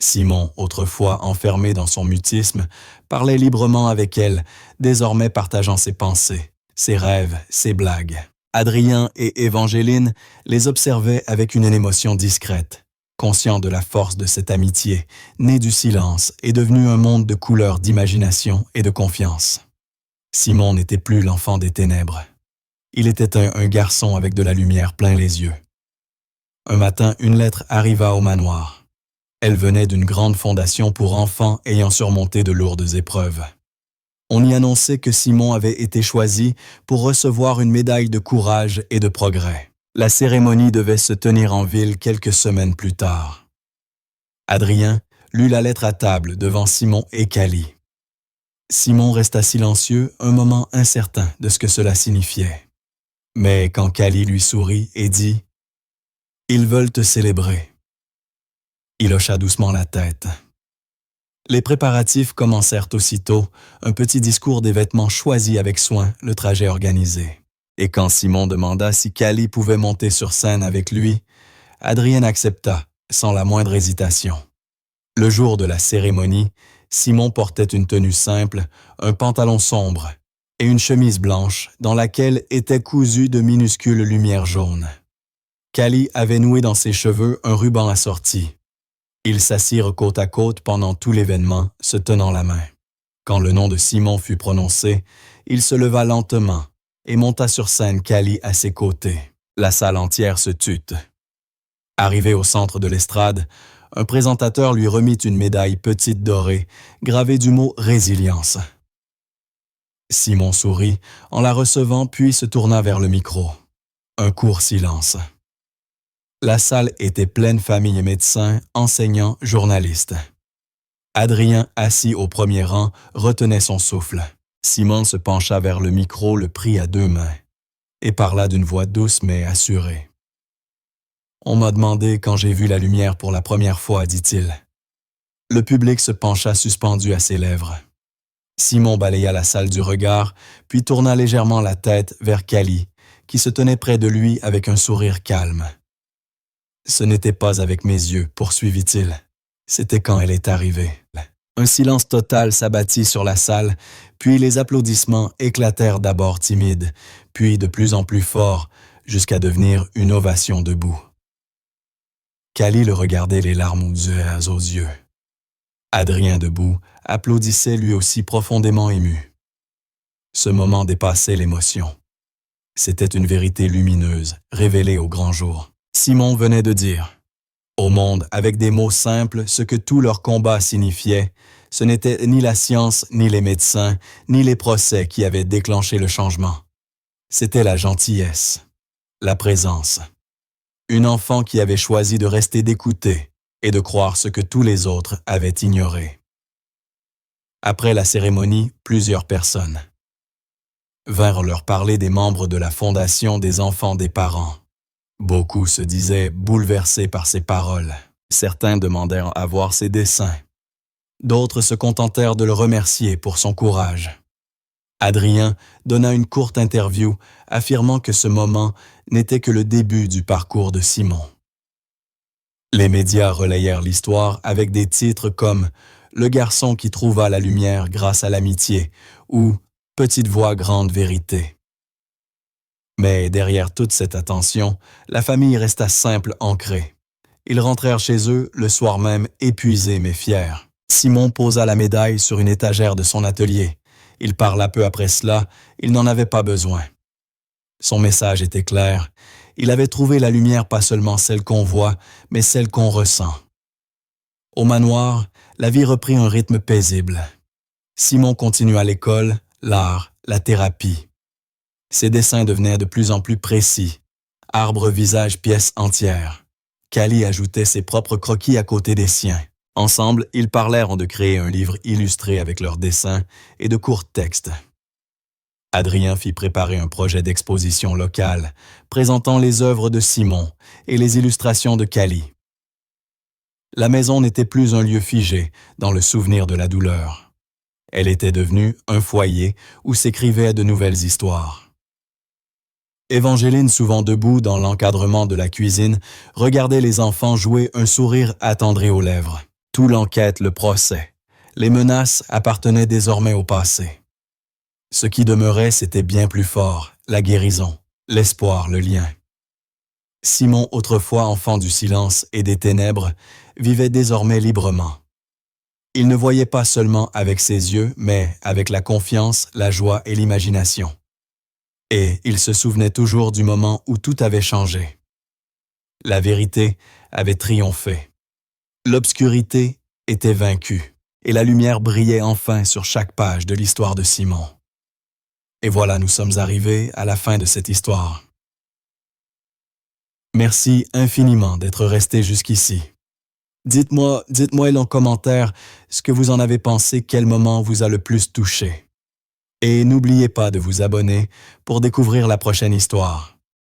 Simon, autrefois enfermé dans son mutisme, parlait librement avec elle, désormais partageant ses pensées, ses rêves, ses blagues. Adrien et Évangeline les observaient avec une émotion discrète, conscients de la force de cette amitié, née du silence et devenue un monde de couleurs, d'imagination et de confiance. Simon n'était plus l'enfant des ténèbres. Il était un garçon avec de la lumière plein les yeux. Un matin, une lettre arriva au manoir. Elle venait d'une grande fondation pour enfants ayant surmonté de lourdes épreuves. On y annonçait que Simon avait été choisi pour recevoir une médaille de courage et de progrès. La cérémonie devait se tenir en ville quelques semaines plus tard. Adrien lut la lettre à table devant Simon et Callie. Simon resta silencieux, un moment incertain de ce que cela signifiait. Mais quand Callie lui sourit et dit « Ils veulent te célébrer », il hocha doucement la tête. Les préparatifs commencèrent aussitôt, un petit discours des vêtements choisis avec soin, le trajet organisé. Et quand Simon demanda si Callie pouvait monter sur scène avec lui, Adrien accepta, sans la moindre hésitation. Le jour de la cérémonie, Simon portait une tenue simple, un pantalon sombre et une chemise blanche dans laquelle étaient cousues de minuscules lumières jaunes. Callie avait noué dans ses cheveux un ruban assorti. Ils s'assirent côte à côte pendant tout l'événement, se tenant la main. Quand le nom de Simon fut prononcé, il se leva lentement et monta sur scène Callie à ses côtés. La salle entière se tut. Arrivé au centre de l'estrade, un présentateur lui remit une médaille petite dorée, gravée du mot « Résilience ». Simon sourit en la recevant puis se tourna vers le micro. Un court silence. La salle était pleine familles et médecins, enseignants, journalistes. Adrien, assis au premier rang, retenait son souffle. Simon se pencha vers le micro, le prit à 2 mains, et parla d'une voix douce mais assurée. « On m'a demandé quand j'ai vu la lumière pour la première fois, dit-il. » Le public se pencha suspendu à ses lèvres. Simon balaya la salle du regard, puis tourna légèrement la tête vers Callie, qui se tenait près de lui avec un sourire calme. « Ce n'était pas avec mes yeux, poursuivit-il. C'était quand elle est arrivée. » Un silence total s'abattit sur la salle, puis les applaudissements éclatèrent d'abord timides, puis de plus en plus forts, jusqu'à devenir une ovation debout. Callie le regardait les larmes aux yeux. Adrien, debout, applaudissait lui aussi profondément ému. Ce moment dépassait l'émotion. C'était une vérité lumineuse, révélée au grand jour. Simon venait de dire au monde, avec des mots simples, ce que tout leur combat signifiait. Ce n'était ni la science, ni les médecins, ni les procès qui avaient déclenché le changement. C'était la gentillesse, la présence. Une enfant qui avait choisi de rester d'écouter et de croire ce que tous les autres avaient ignoré. Après la cérémonie, plusieurs personnes vinrent leur parler des membres de la Fondation des enfants des parents. Beaucoup se disaient bouleversés par ses paroles. Certains demandèrent à voir ses dessins. D'autres se contentèrent de le remercier pour son courage. Adrien donna une courte interview affirmant que ce moment n'était que le début du parcours de Simon. Les médias relayèrent l'histoire avec des titres comme « Le garçon qui trouva la lumière grâce à l'amitié » ou « Petite voix, grande vérité ». Mais derrière toute cette attention, la famille resta simple, ancrée. Ils rentrèrent chez eux le soir même, épuisés mais fiers. Simon posa la médaille sur une étagère de son atelier. Il parla peu après cela, il n'en avait pas besoin. Son message était clair. Il avait trouvé la lumière, pas seulement celle qu'on voit, mais celle qu'on ressent. Au manoir, la vie reprit un rythme paisible. Simon continua l'école, l'art, la thérapie. Ses dessins devenaient de plus en plus précis. Arbre, visage, pièce entière. Cali ajoutait ses propres croquis à côté des siens. Ensemble, ils parlèrent de créer un livre illustré avec leurs dessins et de courts textes. Adrien fit préparer un projet d'exposition locale, présentant les œuvres de Simon et les illustrations de Cali. La maison n'était plus un lieu figé dans le souvenir de la douleur. Elle était devenue un foyer où s'écrivaient de nouvelles histoires. Évangéline, souvent debout dans l'encadrement de la cuisine, regardait les enfants jouer, un sourire attendri aux lèvres. Tout l'enquête, le procès. Les menaces appartenaient désormais au passé. Ce qui demeurait, c'était bien plus fort, la guérison, l'espoir, le lien. Simon, autrefois enfant du silence et des ténèbres, vivait désormais librement. Il ne voyait pas seulement avec ses yeux, mais avec la confiance, la joie et l'imagination. Et il se souvenait toujours du moment où tout avait changé. La vérité avait triomphé. L'obscurité était vaincue, et la lumière brillait enfin sur chaque page de l'histoire de Simon. Et voilà, nous sommes arrivés à la fin de cette histoire. Merci infiniment d'être resté jusqu'ici. Dites-moi en commentaire ce que vous en avez pensé, quel moment vous a le plus touché. Et n'oubliez pas de vous abonner pour découvrir la prochaine histoire.